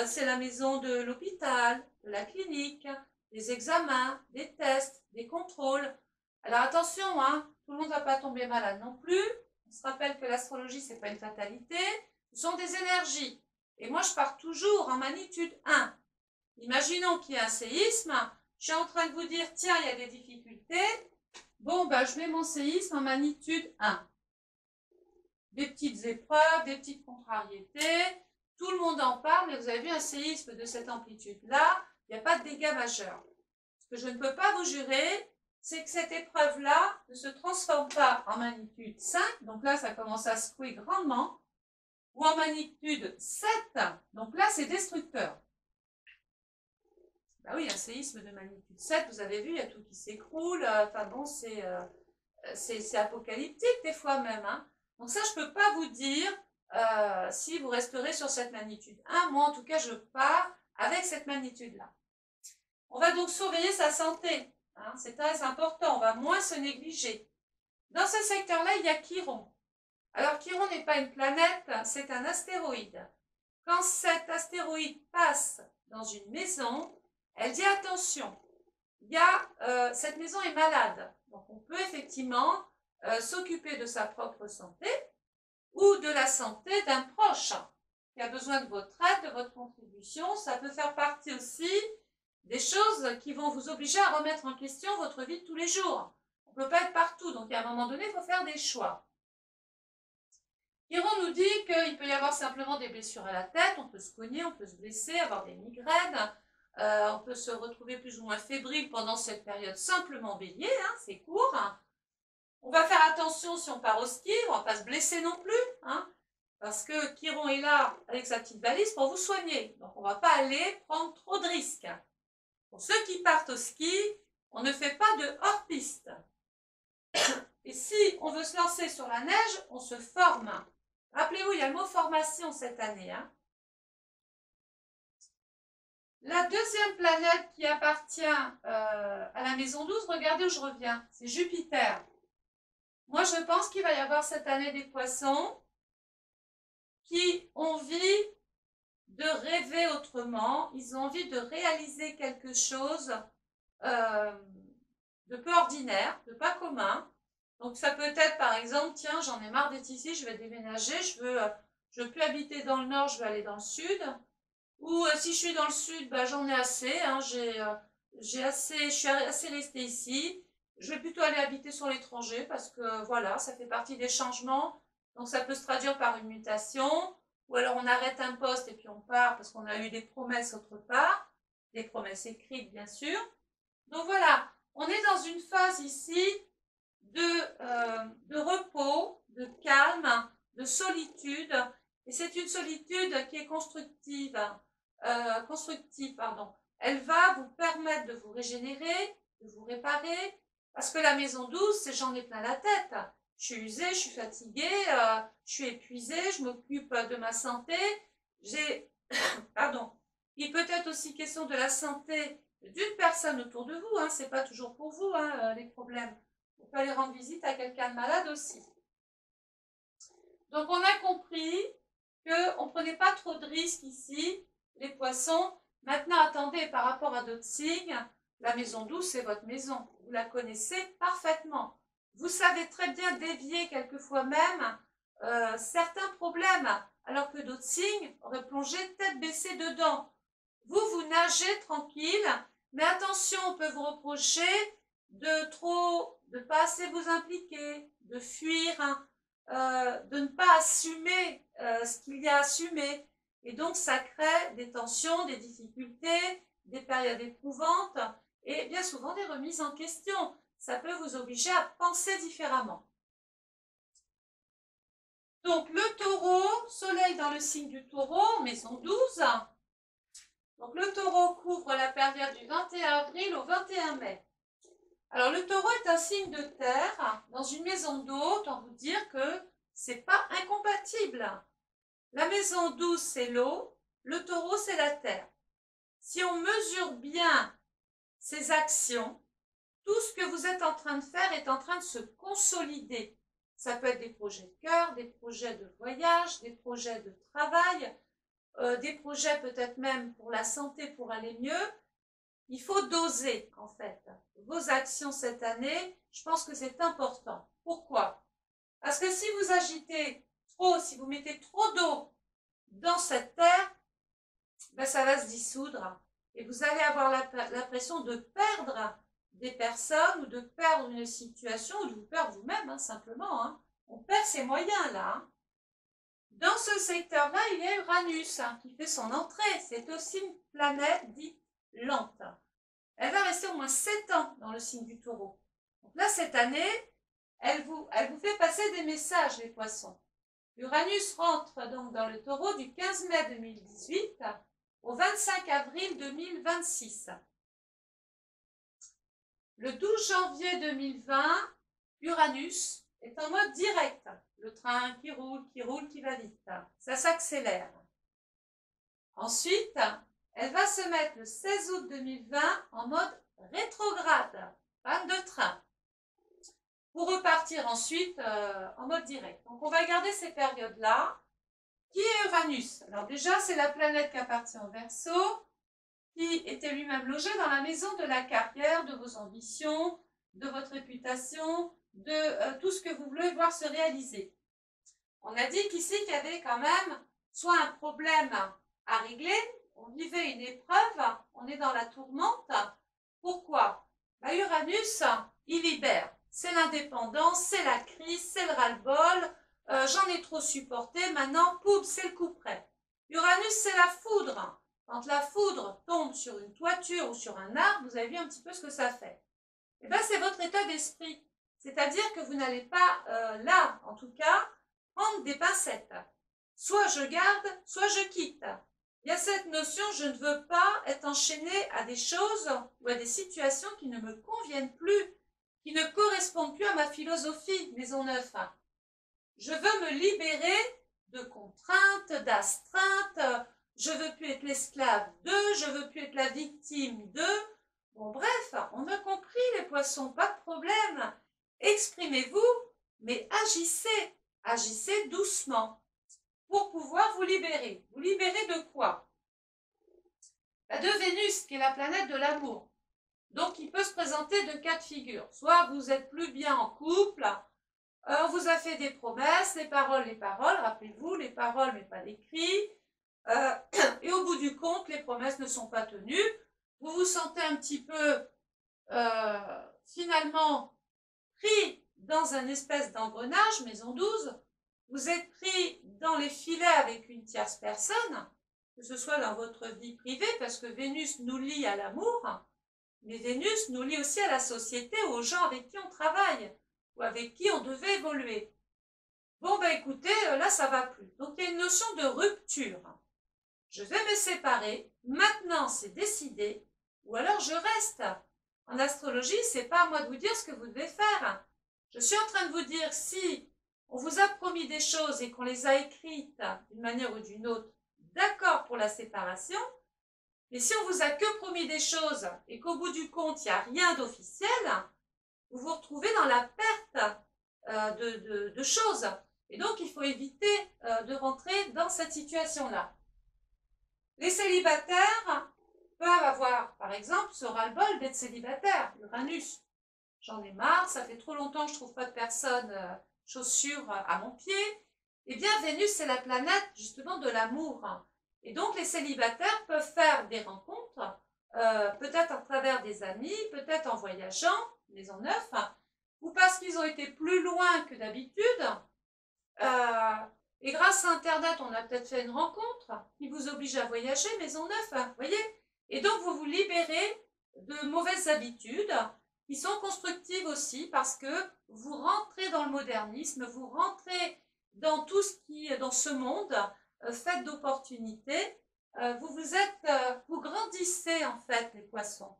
c'est la maison de l'hôpital, de la clinique, des examens, des tests, des contrôles. Alors attention, hein, tout le monde ne va pas tomber malade non plus. On se rappelle que l'astrologie, ce n'est pas une fatalité, ce sont des énergies. Et moi, je pars toujours en magnitude 1. Imaginons qu'il y a un séisme, je suis en train de vous dire, tiens, il y a des difficultés. Bon, je mets mon séisme en magnitude 1. Des petites épreuves, des petites contrariétés, tout le monde en parle, mais vous avez vu un séisme de cette amplitude-là, il n'y a pas de dégâts majeurs. Ce que je ne peux pas vous jurer, c'est que cette épreuve-là ne se transforme pas en magnitude 5, donc là, ça commence à secouer grandement, ou en magnitude 7, donc là, c'est destructeur. Oui, un séisme de magnitude 7, vous avez vu, il y a tout qui s'écroule, enfin bon, c'est apocalyptique des fois même, hein. Donc ça, je ne peux pas vous dire si vous resterez sur cette magnitude 1. Moi, en tout cas, je pars avec cette magnitude-là. On va donc surveiller sa santé. Hein, c'est très important. On va moins se négliger. Dans ce secteur-là, il y a Chiron. Alors, Chiron n'est pas une planète, c'est un astéroïde. Quand cet astéroïde passe dans une maison, elle dit attention, cette maison est malade. Donc, on peut effectivement s'occuper de sa propre santé ou de la santé d'un proche qui a besoin de votre aide, de votre contribution. Ça peut faire partie aussi des choses qui vont vous obliger à remettre en question votre vie de tous les jours. On ne peut pas être partout, donc à un moment donné, il faut faire des choix. Chiron nous dit qu'il peut y avoir simplement des blessures à la tête, on peut se cogner, on peut se blesser, avoir des migraines, on peut se retrouver plus ou moins fébrile pendant cette période simplement bélier, hein, c'est court. On va faire attention si on part au ski, on ne va pas se blesser non plus, hein, parce que Chiron est là avec sa petite valise pour vous soigner. Donc on ne va pas aller prendre trop de risques. Pour ceux qui partent au ski, on ne fait pas de hors-piste. Et si on veut se lancer sur la neige, on se forme. Rappelez-vous, il y a le mot formation cette année. Hein. La deuxième planète qui appartient à la maison 12, regardez où je reviens, c'est Jupiter. Moi, je pense qu'il va y avoir cette année des poissons qui ont envie de rêver autrement, ils ont envie de réaliser quelque chose de peu ordinaire, de pas commun. Donc ça peut être par exemple, tiens, j'en ai marre d'être ici, je vais déménager, je veux plus habiter dans le nord, je veux aller dans le sud. Ou si je suis dans le sud, j'en ai assez, hein, je suis assez restée ici. Je vais plutôt aller habiter sur l'étranger parce que voilà, ça fait partie des changements. Donc ça peut se traduire par une mutation. Ou alors on arrête un poste et puis on part parce qu'on a eu des promesses autre part. Des promesses écrites bien sûr. Donc voilà, on est dans une phase ici de repos, de calme, de solitude. Et c'est une solitude qui est constructive. Elle va vous permettre de vous régénérer, de vous réparer. Parce que la maison 12, c'est j'en ai plein la tête. Je suis usée, je suis fatiguée, je suis épuisée, je m'occupe de ma santé. Pardon. Il peut être aussi question de la santé d'une personne autour de vous, hein, c'est pas toujours pour vous, hein, les problèmes. Vous pouvez aller rendre visite à quelqu'un de malade aussi. Donc on a compris qu'on ne prenait pas trop de risques ici, les poissons. Maintenant, attendez, par rapport à d'autres signes, la maison 12, c'est votre maison. Vous la connaissez parfaitement. Vous savez très bien dévier quelquefois même certains problèmes, alors que d'autres signes auraient plongé tête baissée dedans. Vous, vous nagez tranquille, mais attention, on peut vous reprocher de pas assez vous impliquer, de fuir, de ne pas assumer ce qu'il y a à assumer. Et donc, ça crée des tensions, des difficultés, des périodes éprouvantes et bien souvent des remises en question. Ça peut vous obliger à penser différemment. Donc, le taureau, soleil dans le signe du taureau, maison 12. Donc, le taureau couvre la période du 21 avril au 21 mai. Alors, le taureau est un signe de terre. Dans une maison d'eau, autant vous dire que c'est pas incompatible. La maison 12, c'est l'eau. Le taureau, c'est la terre. Si on mesure bien ces actions, tout ce que vous êtes en train de faire est en train de se consolider. Ça peut être des projets de cœur, des projets de voyage, des projets de travail, des projets peut-être même pour la santé, pour aller mieux. Il faut doser, en fait, vos actions cette année. Je pense que c'est important. Pourquoi? Parce que si vous agitez trop, si vous mettez trop d'eau dans cette terre, ben ça va se dissoudre. Et vous allez avoir l'impression de perdre des personnes ou de perdre une situation ou de vous perdre vous-même, hein, simplement. Hein. On perd ses moyens, là. Hein. Dans ce secteur-là, il y a Uranus qui fait son entrée. C'est aussi une planète dite lente. Elle va rester au moins 7 ans dans le signe du taureau. Donc là, cette année, elle vous fait passer des messages, les poissons. Uranus rentre donc dans le taureau du 15 mai 2018 au 25 avril 2026. Le 12 janvier 2020, Uranus est en mode direct. Le train qui roule, qui va vite. Ça s'accélère. Ensuite, elle va se mettre le 16 août 2020 en mode rétrograde, panne de train, pour repartir ensuite en mode direct. Donc on va garder ces périodes-là. Qui est Uranus? Alors déjà, c'est la planète qui appartient au Verseau, qui était lui-même logé dans la maison de la carrière, de vos ambitions, de votre réputation, de tout ce que vous voulez voir se réaliser. On a dit qu'ici, qu'il y avait quand même soit un problème à régler, on vivait une épreuve, on est dans la tourmente. Pourquoi? Uranus, il libère. C'est l'indépendance, c'est la crise, c'est le ras-le-bol, j'en ai trop supporté, maintenant, pouf, c'est le coup près. Uranus, c'est la foudre. Quand la foudre tombe sur une toiture ou sur un arbre, vous avez vu un petit peu ce que ça fait. Et bien, c'est votre état d'esprit. C'est-à-dire que vous n'allez pas, là, en tout cas, prendre des pincettes. Soit je garde, soit je quitte. Il y a cette notion, je ne veux pas être enchaîné à des choses ou à des situations qui ne me conviennent plus, qui ne correspondent plus à ma philosophie, maison 9. Je veux me libérer de contraintes, d'astreintes, je veux plus être l'esclave d'eux, je veux plus être la victime d'eux. Bon, bref, on a compris les poissons, pas de problème. Exprimez-vous, mais agissez, agissez doucement pour pouvoir vous libérer. Vous libérer de quoi? De Vénus, qui est la planète de l'amour. Donc, il peut se présenter de cas de figure. Soit vous êtes plus bien en couple, on vous a fait des promesses, les paroles, rappelez-vous, les paroles mais pas l'écrit. Et au bout du compte, les promesses ne sont pas tenues. Vous vous sentez un petit peu, finalement, pris dans un espèce d'engrenage, maison 12. Vous êtes pris dans les filets avec une tierce personne, que ce soit dans votre vie privée, parce que Vénus nous lie à l'amour, mais Vénus nous lie aussi à la société, aux gens avec qui on travaille, ou avec qui on devait évoluer. Bon, ben écoutez, là, ça va plus. Donc, il y a une notion de rupture. Je vais me séparer, maintenant c'est décidé, ou alors je reste. En astrologie, c'est pas à moi de vous dire ce que vous devez faire. Je suis en train de vous dire, si on vous a promis des choses et qu'on les a écrites d'une manière ou d'une autre, d'accord pour la séparation, Mais si on vous a que promis des choses et qu'au bout du compte, il n'y a rien d'officiel, vous vous retrouvez dans la perte de choses. Et donc, il faut éviter de rentrer dans cette situation-là. Les célibataires peuvent avoir, par exemple, ce ras-le-bol d'être célibataire, Uranus. J'en ai marre, ça fait trop longtemps que je ne trouve pas de personne chaussures à mon pied. Eh bien, Vénus, c'est la planète justement de l'amour. Et donc, les célibataires peuvent faire des rencontres, peut-être à travers des amis, peut-être en voyageant, maison neuve, ou parce qu'ils ont été plus loin que d'habitude. Et grâce à Internet, on a peut-être fait une rencontre qui vous oblige à voyager, maison neuve, voyez. Et donc, vous vous libérez de mauvaises habitudes qui sont constructives aussi parce que vous rentrez dans le modernisme, vous rentrez dans tout ce qui est dans ce monde fait d'opportunités. Vous grandissez en fait, les poissons.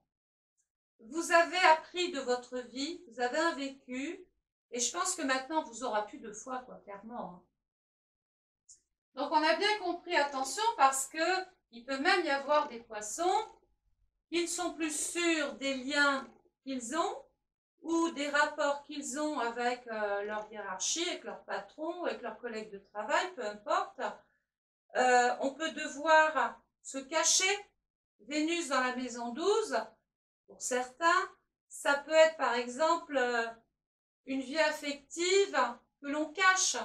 Vous avez appris de votre vie, vous avez un vécu, et je pense que maintenant vous aurez plus de foi, quoi, clairement. Donc on a bien compris, attention, parce que il peut même y avoir des poissons qui ne sont plus sûrs des liens qu'ils ont ou des rapports qu'ils ont avec leur hiérarchie, avec leur patron, avec leurs collègues de travail, peu importe. On peut devoir se cacher. Vénus dans la maison 12, pour certains, ça peut être par exemple une vie affective que l'on cache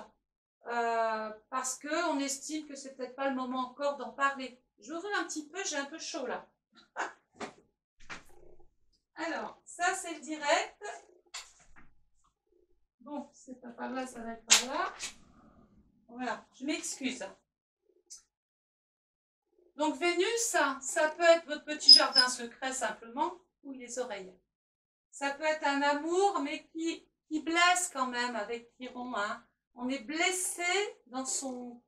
parce qu'on estime que c'est peut-être pas le moment encore d'en parler. Je vais ouvrir un petit peu, j'ai un peu chaud là. Alors, ça c'est le direct. Bon, c'est pas par là, ça va être par là. Voilà, je m'excuse. Donc Vénus, ça peut être votre petit jardin secret simplement, ou les oreilles. Ça peut être un amour, mais qui blesse quand même avec Chiron. Hein. On est blessé dans son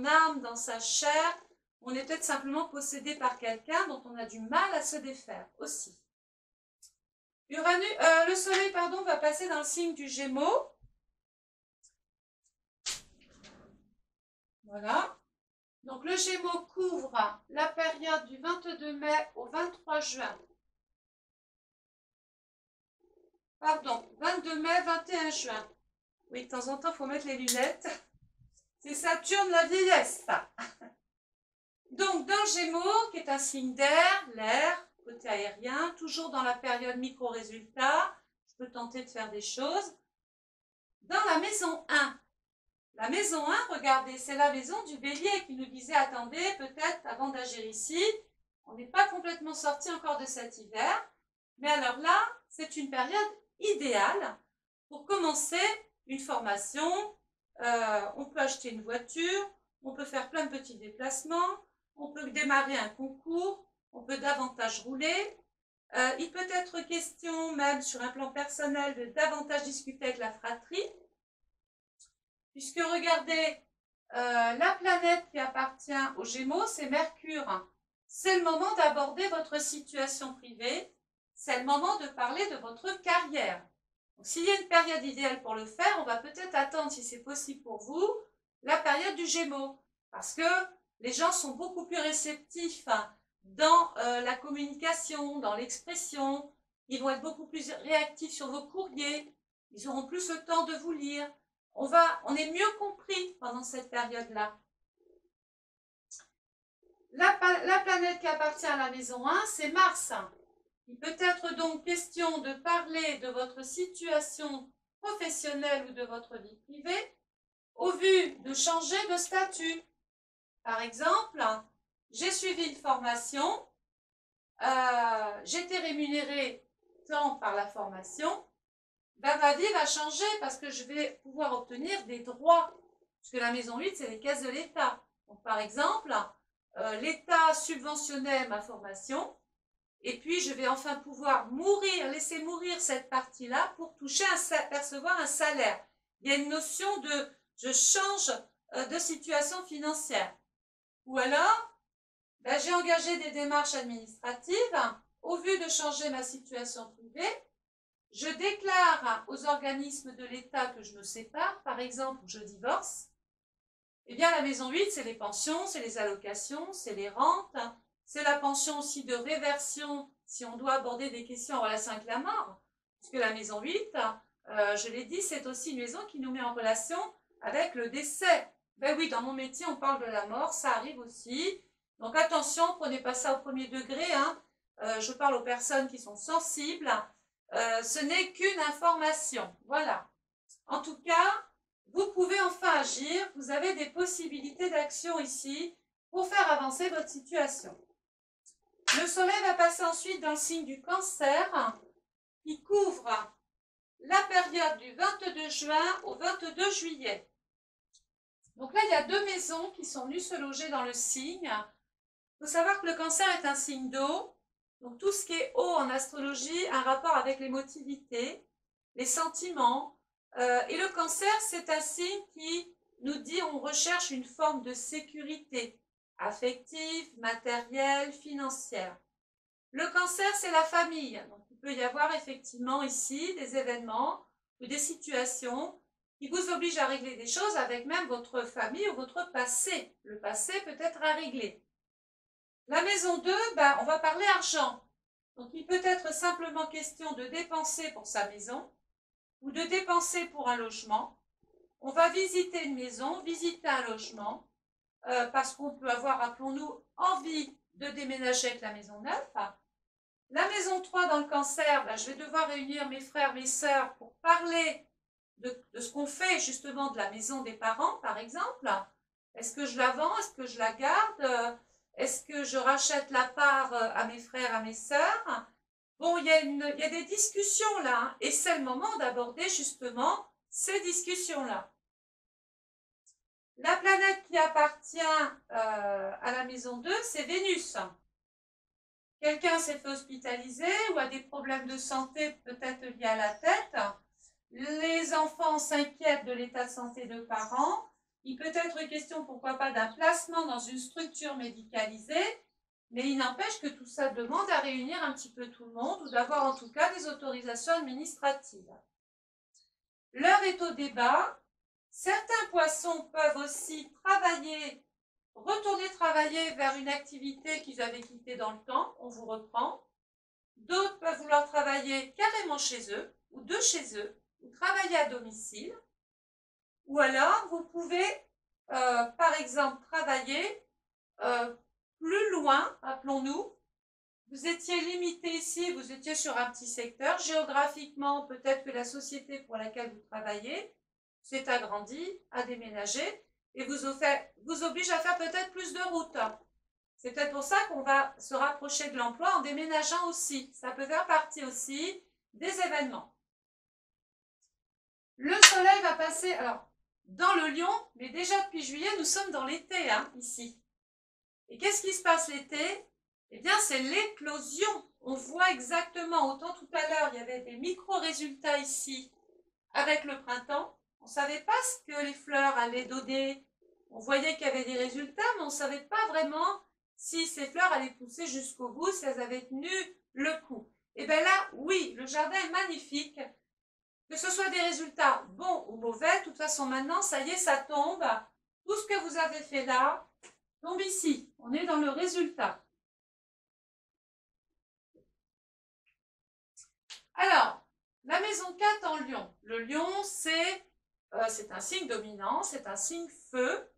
âme, dans sa chair. On est peut-être simplement possédé par quelqu'un dont on a du mal à se défaire aussi. Le soleil va passer dans le signe du Gémeaux. Voilà. Donc le Gémeaux couvre la période du 22 mai au 23 juin. Pardon, 22 mai, 21 juin. Oui, de temps en temps, il faut mettre les lunettes. C'est Saturne, la vieillesse. Donc, dans Gémeaux, qui est un signe d'air, l'air, côté aérien, toujours dans la période micro-résultat, je peux tenter de faire des choses. Dans la maison 1, la maison 1, regardez, c'est la maison du Bélier qui nous disait, attendez, peut-être avant d'agir ici, on n'est pas complètement sorti encore de cet hiver, mais alors là, c'est une période idéale pour commencer une formation. On peut acheter une voiture, on peut faire plein de petits déplacements, on peut démarrer un concours, on peut davantage rouler. Il peut être question, même sur un plan personnel, de davantage discuter avec la fratrie. Puisque regardez, la planète qui appartient aux Gémeaux, c'est Mercure. C'est le moment d'aborder votre situation privée, c'est le moment de parler de votre carrière. Donc, s'il y a une période idéale pour le faire, on va peut-être attendre, si c'est possible pour vous, la période du Gémeaux. Parce que les gens sont beaucoup plus réceptifs dans la communication, dans l'expression. Ils vont être beaucoup plus réactifs sur vos courriers. Ils auront plus le temps de vous lire. On est mieux compris pendant cette période-là. La planète qui appartient à la maison 1, c'est Mars. Il peut être donc question de parler de votre situation professionnelle ou de votre vie privée au vu de changer de statut. Par exemple, j'ai suivi une formation, j'ai été rémunérée tant par la formation, ben, ma vie va changer parce que je vais pouvoir obtenir des droits. Puisque la maison 8, c'est les caisses de l'État. Donc, par exemple, l'État subventionnait ma formation et puis je vais enfin pouvoir laisser mourir cette partie-là pour percevoir un salaire. Il y a une notion de je change de situation financière. Ou alors, ben, j'ai engagé des démarches administratives au vu de changer ma situation privée. Je déclare aux organismes de l'État que je me sépare, par exemple, je divorce. Eh bien, la maison 8, c'est les pensions, c'est les allocations, c'est les rentes, C'est la pension aussi de réversion, si on doit aborder des questions en relation avec la mort, puisque la maison 8, je l'ai dit, c'est aussi une maison qui nous met en relation avec le décès. Ben oui, dans mon métier, on parle de la mort, ça arrive aussi. Donc attention, prenez pas ça au premier degré, hein. Je parle aux personnes qui sont sensibles. Ce n'est qu'une information, voilà. En tout cas, vous pouvez enfin agir, vous avez des possibilités d'action ici pour faire avancer votre situation. Le soleil va passer ensuite dans le signe du Cancer, qui couvre la période du 22 juin au 22 juillet. Donc là, il y a 2 maisons qui sont venues se loger dans le signe. Il faut savoir que le Cancer est un signe d'eau. Donc tout ce qui est eau en astrologie a un rapport avec l'émotivité, les sentiments. Et le Cancer, c'est un signe qui nous dit on recherche une forme de sécurité affective, matérielle, financière. Le Cancer, c'est la famille. Donc il peut y avoir effectivement ici des événements ou des situations qui vous obligent à régler des choses avec même votre famille ou votre passé. Le passé peut être à régler. La maison 2, ben, on va parler argent. Donc il peut être simplement question de dépenser pour sa maison ou de dépenser pour un logement. On va visiter une maison, visiter un logement, parce qu'on peut avoir, rappelons-nous, envie de déménager avec la maison 9. La maison 3 dans le Cancer, ben, je vais devoir réunir mes frères, mes sœurs pour parler de ce qu'on fait justement de la maison des parents, par exemple. Est-ce que je la vends? Est-ce que je la garde? Est-ce que je rachète la part à mes frères, à mes sœurs? Bon, il y a des discussions là, hein, et c'est le moment d'aborder justement ces discussions-là. La planète qui appartient à la maison 2, c'est Vénus. Quelqu'un s'est fait hospitaliser ou a des problèmes de santé, peut-être liés à la tête. Les enfants s'inquiètent de l'état de santé de parents. Il peut être question, pourquoi pas, d'un placement dans une structure médicalisée, mais il n'empêche que tout ça demande à réunir un petit peu tout le monde ou d'avoir en tout cas des autorisations administratives. L'heure est au débat. Certains poissons peuvent aussi travailler, retourner travailler vers une activité qu'ils avaient quittée dans le temps, on vous reprend. D'autres peuvent vouloir travailler carrément chez eux ou de chez eux, ou travailler à domicile. Ou alors, vous pouvez, par exemple, travailler plus loin, appelons-nous. Vous étiez limité ici, vous étiez sur un petit secteur. Géographiquement, peut-être que la société pour laquelle vous travaillez s'est agrandie, a déménagé, et vous oblige à faire peut-être plus de route. C'est peut-être pour ça qu'on va se rapprocher de l'emploi en déménageant aussi. Ça peut faire partie aussi des événements. Le soleil va passer, alors, dans le Lion, mais déjà depuis juillet, nous sommes dans l'été, hein, ici. Et qu'est-ce qui se passe l'été? Eh bien, c'est l'éclosion. On voit exactement, autant tout à l'heure, il y avait des micro-résultats ici avec le printemps. On ne savait pas ce que les fleurs allaient donner. On voyait qu'il y avait des résultats, mais on ne savait pas vraiment si ces fleurs allaient pousser jusqu'au bout, si elles avaient tenu le coup. Et bien là, oui, le jardin est magnifique. Que ce soit des résultats bons ou mauvais, de toute façon, maintenant, ça y est, ça tombe. Tout ce que vous avez fait là tombe ici. On est dans le résultat. Alors, la maison 4 en Lion. Le Lion, c'est un signe dominant, c'est un signe feu.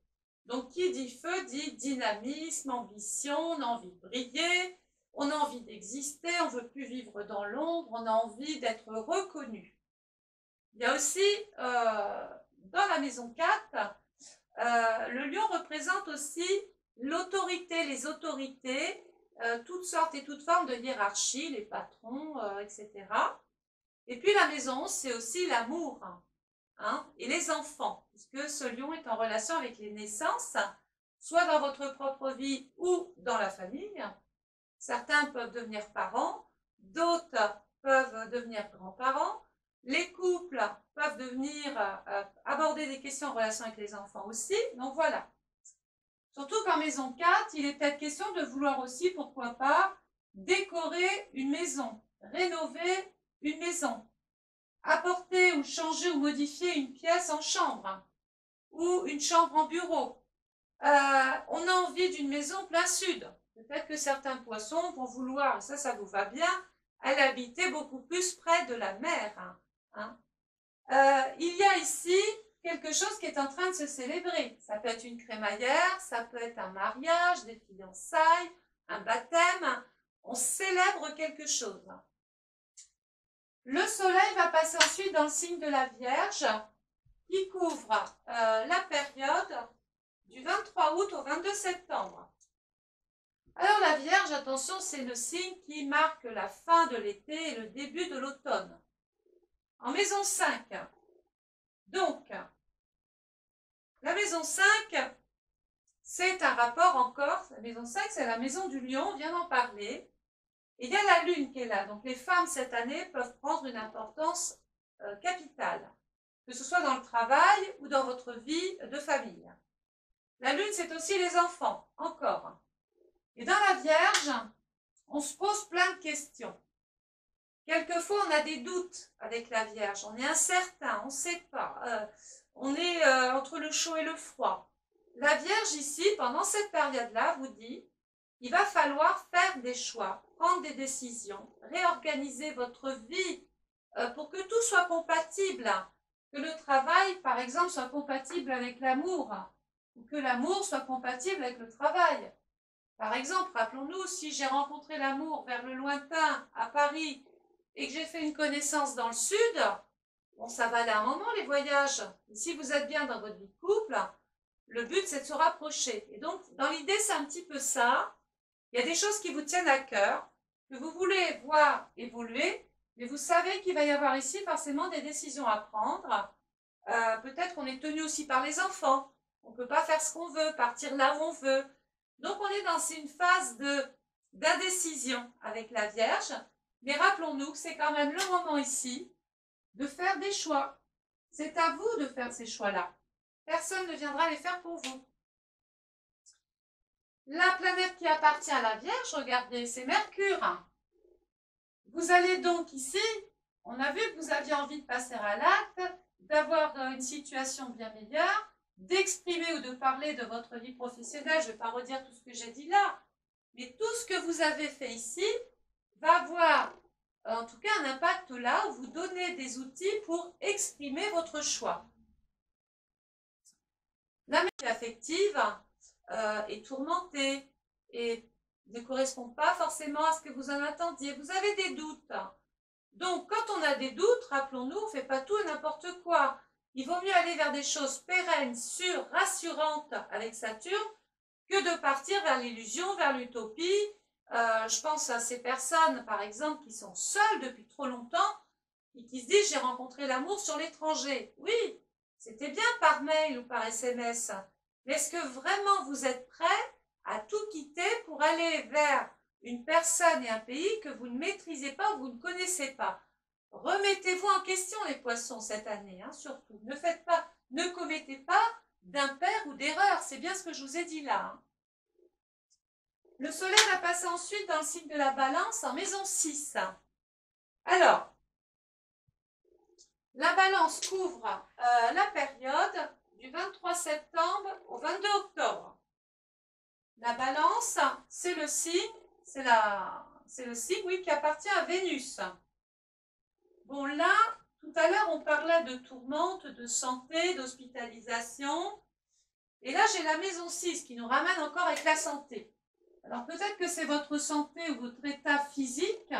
Donc, qui dit feu dit dynamisme, ambition, on a envie de briller, on a envie d'exister, on ne veut plus vivre dans l'ombre, on a envie d'être reconnu. Il y a aussi, dans la maison 4, le lion représente aussi l'autorité, les autorités, toutes sortes et toutes formes de hiérarchie, les patrons, etc. Et puis la maison 11, c'est aussi l'amour, hein, et les enfants, puisque ce lion est en relation avec les naissances, soit dans votre propre vie ou dans la famille. Certains peuvent devenir parents, d'autres peuvent devenir grands-parents. Les couples peuvent aborder des questions en relation avec les enfants aussi. Donc voilà. Surtout qu'en maison 4, il est peut-être question de vouloir aussi, pourquoi pas, décorer une maison, rénover une maison, apporter ou changer ou modifier une pièce en chambre ou une chambre en bureau. On a envie d'une maison plein sud. Peut-être que certains poissons vont vouloir, et ça vous va bien, aller habiter beaucoup plus près de la mer. Hein. Il y a ici quelque chose qui est en train de se célébrer. Ça peut être une crémaillère, ça peut être un mariage, des fiançailles, un baptême. On célèbre quelque chose. Le soleil va passer ensuite dans le signe de la Vierge, qui couvre la période du 23 août au 22 septembre. Alors la Vierge, attention, c'est le signe qui marque la fin de l'été et le début de l'automne. En maison 5, donc, la maison 5, c'est un rapport encore, la maison 5, c'est la maison du lion, on vient d'en parler. Et il y a la lune qui est là, donc les femmes cette année peuvent prendre une importance capitale, que ce soit dans le travail ou dans votre vie de famille. La lune, c'est aussi les enfants, encore. Et dans la Vierge, on se pose plein de questions. Quelquefois, on a des doutes avec la Vierge, on est incertain, on ne sait pas, on est entre le chaud et le froid. La Vierge ici, pendant cette période-là, vous dit, il va falloir faire des choix, prendre des décisions, réorganiser votre vie pour que tout soit compatible, que le travail, par exemple, soit compatible avec l'amour, ou que l'amour soit compatible avec le travail. Par exemple, rappelons-nous, si j'ai rencontré l'amour vers le lointain, à Paris, et que j'ai fait une connaissance dans le sud, bon, ça va aller un moment les voyages. Et si vous êtes bien dans votre vie de couple, le but c'est de se rapprocher. Et donc, dans l'idée, c'est un petit peu ça. Il y a des choses qui vous tiennent à cœur, que vous voulez voir évoluer, mais vous savez qu'il va y avoir ici forcément des décisions à prendre. Peut-être qu'on est tenu aussi par les enfants. On ne peut pas faire ce qu'on veut, partir là où on veut. Donc, on est dans une phase d'indécision avec la Vierge. Mais rappelons-nous que c'est quand même le moment ici de faire des choix. C'est à vous de faire ces choix-là. Personne ne viendra les faire pour vous. La planète qui appartient à la Vierge, regardez, c'est Mercure. Vous allez donc ici, on a vu que vous aviez envie de passer à l'acte, d'avoir une situation bien meilleure, d'exprimer ou de parler de votre vie professionnelle. Je ne vais pas redire tout ce que j'ai dit là, mais tout ce que vous avez fait ici va avoir en tout cas un impact là où vous donnez des outils pour exprimer votre choix. La vie affective est tourmentée et ne correspond pas forcément à ce que vous en attendiez. Vous avez des doutes. Donc, quand on a des doutes, rappelons-nous, on ne fait pas tout et n'importe quoi. Il vaut mieux aller vers des choses pérennes, sûres, rassurantes avec Saturne que de partir vers l'illusion, vers l'utopie. Je pense à ces personnes, par exemple, qui sont seules depuis trop longtemps et qui se disent « j'ai rencontré l'amour sur l'étranger ». Oui, c'était bien par mail ou par SMS, mais est-ce que vraiment vous êtes prêt à tout quitter pour aller vers une personne et un pays que vous ne maîtrisez pas ou vous ne connaissez pas? Remettez-vous en question les poissons cette année, hein, surtout. Ne commettez pas d'impair ou d'erreur, c'est bien ce que je vous ai dit là. Hein. Le soleil va passer ensuite dans le signe de la balance en maison 6. Alors, la balance couvre la période du 23 septembre au 22 octobre. La balance, c'est le signe, oui, qui appartient à Vénus. Bon, là, tout à l'heure, on parlait de tourmente, de santé, d'hospitalisation. Et là, j'ai la maison 6 qui nous ramène encore avec la santé. Alors, peut-être que c'est votre santé ou votre état physique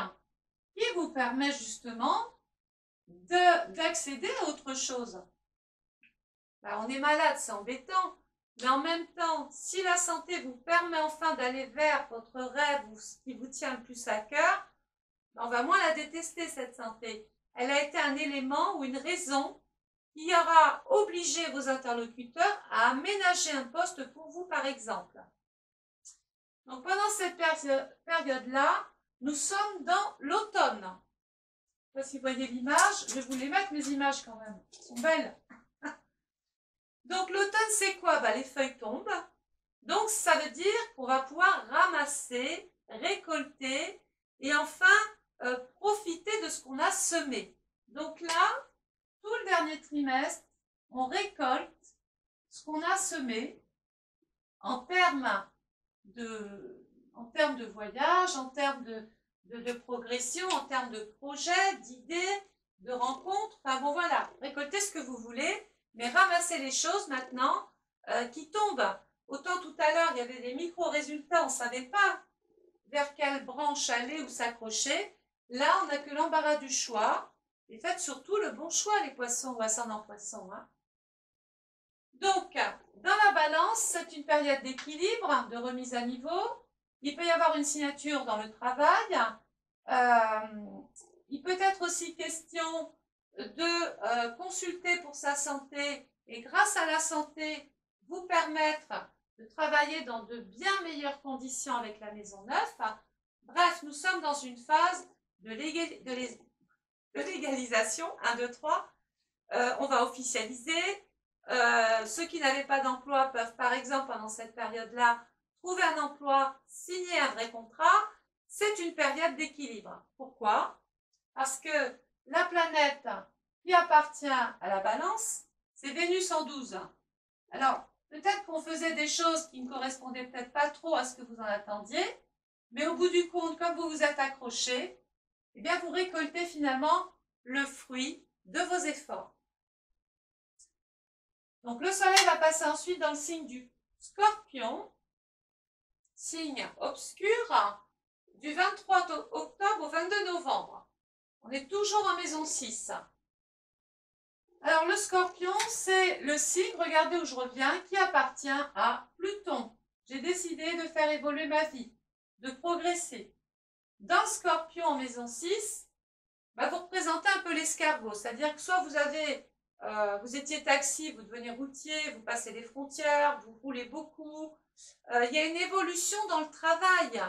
qui vous permet justement d'accéder à autre chose. Ben, on est malade, c'est embêtant. Mais en même temps, si la santé vous permet enfin d'aller vers votre rêve ou ce qui vous tient le plus à cœur, on va moins la détester, cette santé. Elle a été un élément ou une raison qui aura obligé vos interlocuteurs à aménager un poste pour vous, par exemple. Donc, pendant cette période-là, nous sommes dans l'automne. Je ne sais pas si vous voyez l'image, je vais vous les mettre, mes images quand même. Elles sont belles. Donc, l'automne, c'est quoi? Ben, les feuilles tombent. Donc, ça veut dire qu'on va pouvoir ramasser, récolter et enfin profiter de ce qu'on a semé. Donc là, tout le dernier trimestre, on récolte ce qu'on a semé en termes en termes de voyage, en termes de progression, en termes de projets, d'idées, de rencontres. Enfin bon, voilà, récoltez ce que vous voulez, mais ramassez les choses maintenant qui tombent. Autant tout à l'heure, il y avait des micro-résultats, on ne savait pas vers quelle branche aller ou s'accrocher. Là, on n'a que l'embarras du choix. Et faites surtout le bon choix, les poissons ou ascendants poissons. Hein. Donc, dans la balance, c'est une période d'équilibre, de remise à niveau. Il peut y avoir une signature dans le travail. Il peut être aussi question de consulter pour sa santé et grâce à la santé, vous permettre de travailler dans de bien meilleures conditions avec la maison neuve. Bref, nous sommes dans une phase de légalisation. 1, 2, 3. On va officialiser. Ceux qui n'avaient pas d'emploi peuvent, par exemple, pendant cette période-là, trouver un emploi, signer un vrai contrat. C'est une période d'équilibre. Pourquoi? Parce que la planète qui appartient à la balance, c'est Vénus en 12. Alors, peut-être qu'on faisait des choses qui ne correspondaient peut-être pas trop à ce que vous en attendiez, mais au bout du compte, comme vous vous êtes accroché, eh bien, vous récoltez finalement le fruit de vos efforts. Donc, le soleil va passer ensuite dans le signe du Scorpion, signe obscur, du 23 octobre au 22 novembre. On est toujours en maison 6. Alors, le Scorpion, c'est le signe, regardez où je reviens, qui appartient à Pluton. J'ai décidé de faire évoluer ma vie, de progresser. Dans le Scorpion en maison 6, vous représentez un peu l'escargot, c'est-à-dire que soit vous étiez taxi, vous devenez routier, vous passez les frontières, vous roulez beaucoup. Il y a une évolution dans le travail,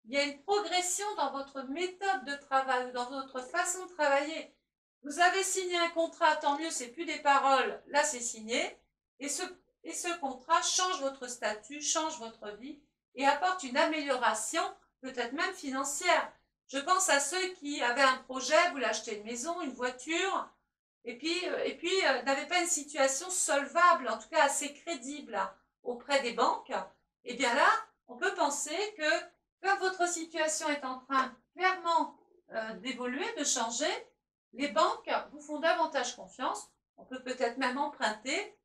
il y a une progression dans votre méthode de travail, dans votre façon de travailler. Vous avez signé un contrat, tant mieux, c'est plus des paroles, là c'est signé. Et ce contrat change votre statut, change votre vie et apporte une amélioration, peut-être même financière. Je pense à ceux qui avaient un projet, voulaient acheter une maison, une voiture, et puis n'avaient pas une situation solvable, en tout cas assez crédible auprès des banques. Et bien là, on peut penser que comme votre situation est en train clairement d'évoluer, de changer, les banques vous font davantage confiance. On peut peut-être même emprunter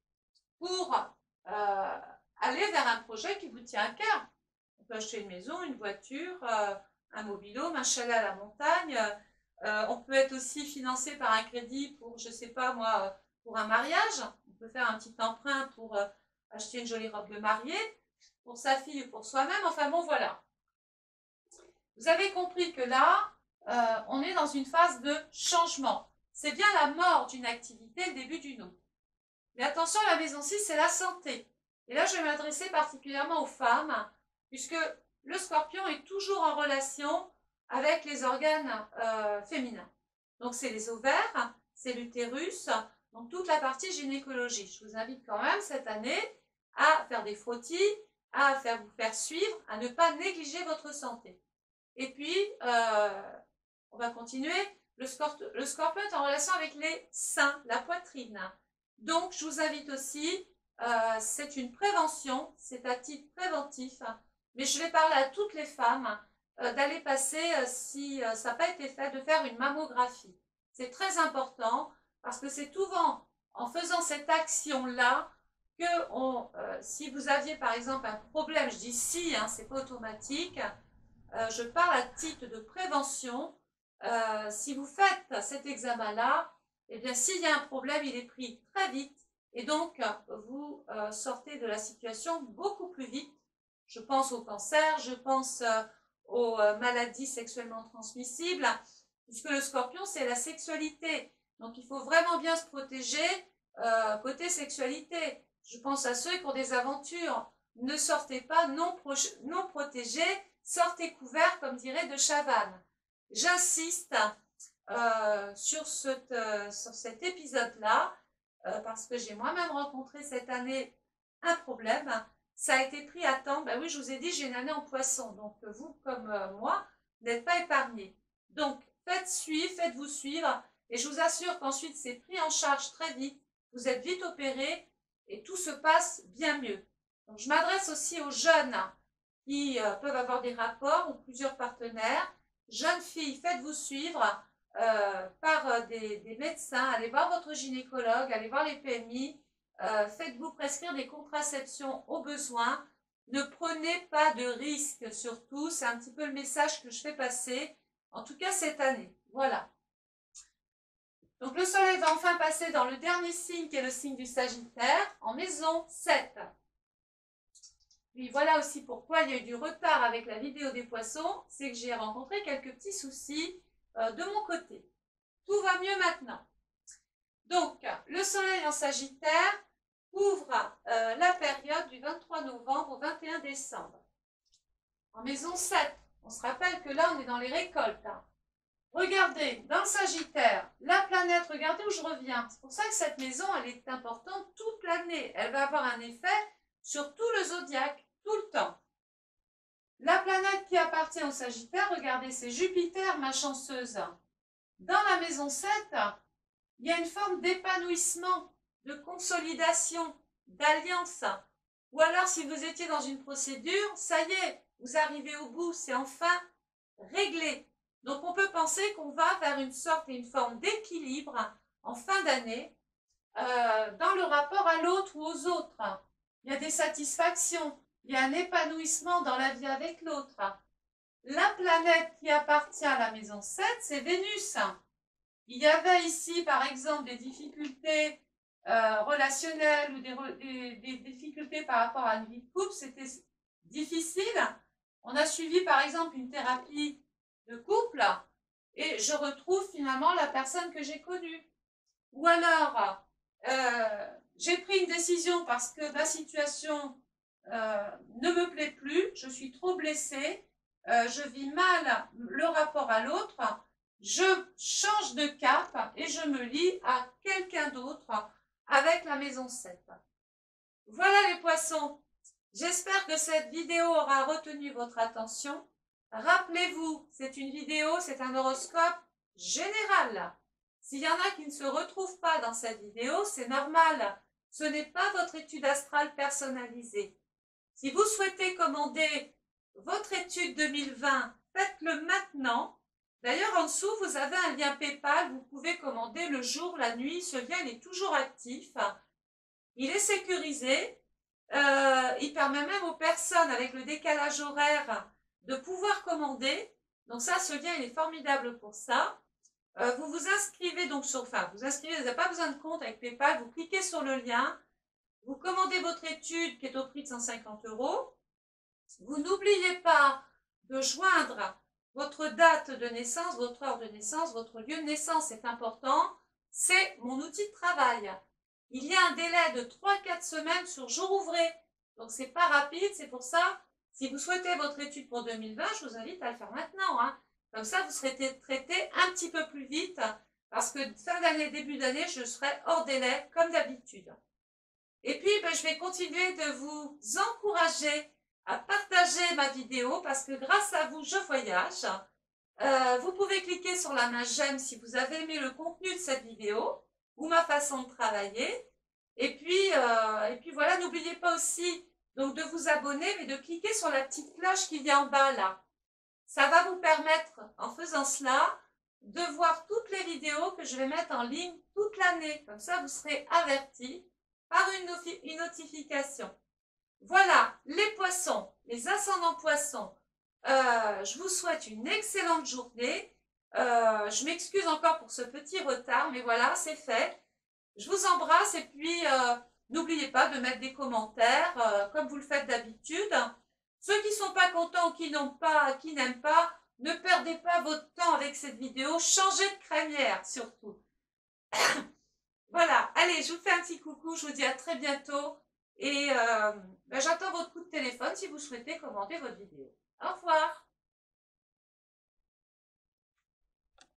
pour aller vers un projet qui vous tient à cœur. On peut acheter une maison, une voiture, un mobil-home, un chalet à la montagne. On peut être aussi financé par un crédit pour, je ne sais pas moi, pour un mariage. On peut faire un petit emprunt pour acheter une jolie robe de mariée, pour sa fille ou pour soi-même. Enfin bon, voilà. Vous avez compris que là, on est dans une phase de changement. C'est bien la mort d'une activité, le début d'une autre. Mais attention, la maison 6, c'est la santé. Et là, je vais m'adresser particulièrement aux femmes, puisque le Scorpion est toujours en relation avec les organes féminins. Donc, c'est les ovaires, c'est l'utérus, donc toute la partie gynécologie. Je vous invite quand même cette année à faire des frottis, à vous faire suivre, à ne pas négliger votre santé. Et puis, on va continuer. Le Scorpion est en relation avec les seins, la poitrine. Donc, je vous invite aussi, c'est une prévention, c'est à titre préventif, mais je vais parler à toutes les femmes d'aller passer, si ça n'a pas été fait, de faire une mammographie. C'est très important parce que c'est souvent en faisant cette action-là que si vous aviez par exemple un problème, je dis si, hein, c'est pas automatique, je parle à titre de prévention. Si vous faites cet examen-là, eh bien, s'il y a un problème, il est pris très vite et donc vous sortez de la situation beaucoup plus vite. Je pense au cancer, je pense aux maladies sexuellement transmissibles, puisque le Scorpion, c'est la sexualité. Donc, il faut vraiment bien se protéger côté sexualité. Je pense à ceux qui ont des aventures. Ne sortez pas non protégés, sortez couverts, comme dirait de Chavannes. J'insiste sur cet épisode-là, parce que j'ai moi-même rencontré cette année un problème. Ça a été pris à temps. Ben oui, je vous ai dit, j'ai une année en poisson. Donc, vous, comme moi, n'êtes pas épargnés. Donc, faites-vous suivre. Et je vous assure qu'ensuite, c'est pris en charge très vite. Vous êtes vite opéré et tout se passe bien mieux. Donc, je m'adresse aussi aux jeunes qui peuvent avoir des rapports ou plusieurs partenaires. Jeunes filles, faites-vous suivre par des médecins, allez voir votre gynécologue, allez voir les PMI, faites-vous prescrire des contraceptions au besoin. Ne prenez pas de risques surtout, c'est un petit peu le message que je fais passer, en tout cas cette année. Voilà. Donc le soleil va enfin passer dans le dernier signe qui est le signe du Sagittaire, en maison 7. Puis voilà aussi pourquoi il y a eu du retard avec la vidéo des poissons, c'est que j'ai rencontré quelques petits soucis de mon côté. Tout va mieux maintenant. Donc le soleil en Sagittaire couvre la période du 23 novembre au 21 décembre. En maison 7, on se rappelle que là on est dans les récoltes. Hein. Regardez, dans le Sagittaire, la planète, regardez où je reviens. C'est pour ça que cette maison, elle est importante toute l'année. Elle va avoir un effet sur tout le zodiaque, tout le temps. La planète qui appartient au Sagittaire, regardez, c'est Jupiter, ma chanceuse. Dans la maison 7, il y a une forme d'épanouissement, de consolidation, d'alliance. Ou alors, si vous étiez dans une procédure, ça y est, vous arrivez au bout, c'est enfin réglé. Donc, on peut penser qu'on va vers une sorte et une forme d'équilibre en fin d'année dans le rapport à l'autre ou aux autres. Il y a des satisfactions, il y a un épanouissement dans la vie avec l'autre. La planète qui appartient à la maison 7, c'est Vénus. Il y avait ici, par exemple, des difficultés relationnelles ou des difficultés par rapport à une vie de couple. C'était difficile. On a suivi, par exemple, une thérapie de couple et je retrouve finalement la personne que j'ai connue. Ou alors, j'ai pris une décision parce que ma situation ne me plaît plus, je suis trop blessée, je vis mal le rapport à l'autre, je change de cap et je me lie à quelqu'un d'autre avec la maison 7. Voilà les poissons, j'espère que cette vidéo aura retenu votre attention. Rappelez-vous, c'est une vidéo, c'est un horoscope général. S'il y en a qui ne se retrouvent pas dans cette vidéo, c'est normal. Ce n'est pas votre étude astrale personnalisée. Si vous souhaitez commander votre étude 2020, faites-le maintenant. D'ailleurs, en dessous, vous avez un lien PayPal. Vous pouvez commander le jour, la nuit. Ce lien il est toujours actif. Il est sécurisé. Il permet même aux personnes avec le décalage horaire de pouvoir commander. Donc ça, ce lien, il est formidable pour ça. Vous vous inscrivez donc sur, vous n'avez pas besoin de compte avec PayPal, vous cliquez sur le lien, vous commandez votre étude qui est au prix de 150 €. Vous n'oubliez pas de joindre votre date de naissance, votre heure de naissance, votre lieu de naissance, c'est important. C'est mon outil de travail. Il y a un délai de 3-4 semaines sur jour ouvré. Donc, c'est pas rapide. C'est pour ça, si vous souhaitez votre étude pour 2020, je vous invite à le faire maintenant. Hein. Comme ça, vous serez traité un petit peu plus vite. Parce que fin d'année, début d'année, je serai hors délai, comme d'habitude. Et puis, je vais continuer de vous encourager à partager ma vidéo parce que grâce à vous, je voyage. Vous pouvez cliquer sur la main j'aime si vous avez aimé le contenu de cette vidéo ou ma façon de travailler. Et puis voilà, n'oubliez pas aussi donc de vous abonner, mais de cliquer sur la petite cloche qu'il y a en bas là. Ça va vous permettre, en faisant cela, de voir toutes les vidéos que je vais mettre en ligne toute l'année. Comme ça, vous serez avertis par une notification. Voilà, les poissons, les ascendants poissons. Je vous souhaite une excellente journée. Je m'excuse encore pour ce petit retard, mais voilà, c'est fait. Je vous embrasse et puis n'oubliez pas de mettre des commentaires comme vous le faites d'habitude. Ceux qui ne sont pas contents ou qui n'aiment pas, ne perdez pas votre temps avec cette vidéo. Changez de crémière surtout. Voilà, allez, je vous fais un petit coucou. Je vous dis à très bientôt. Et j'attends votre coup de téléphone si vous souhaitez commenter votre vidéo. Au revoir.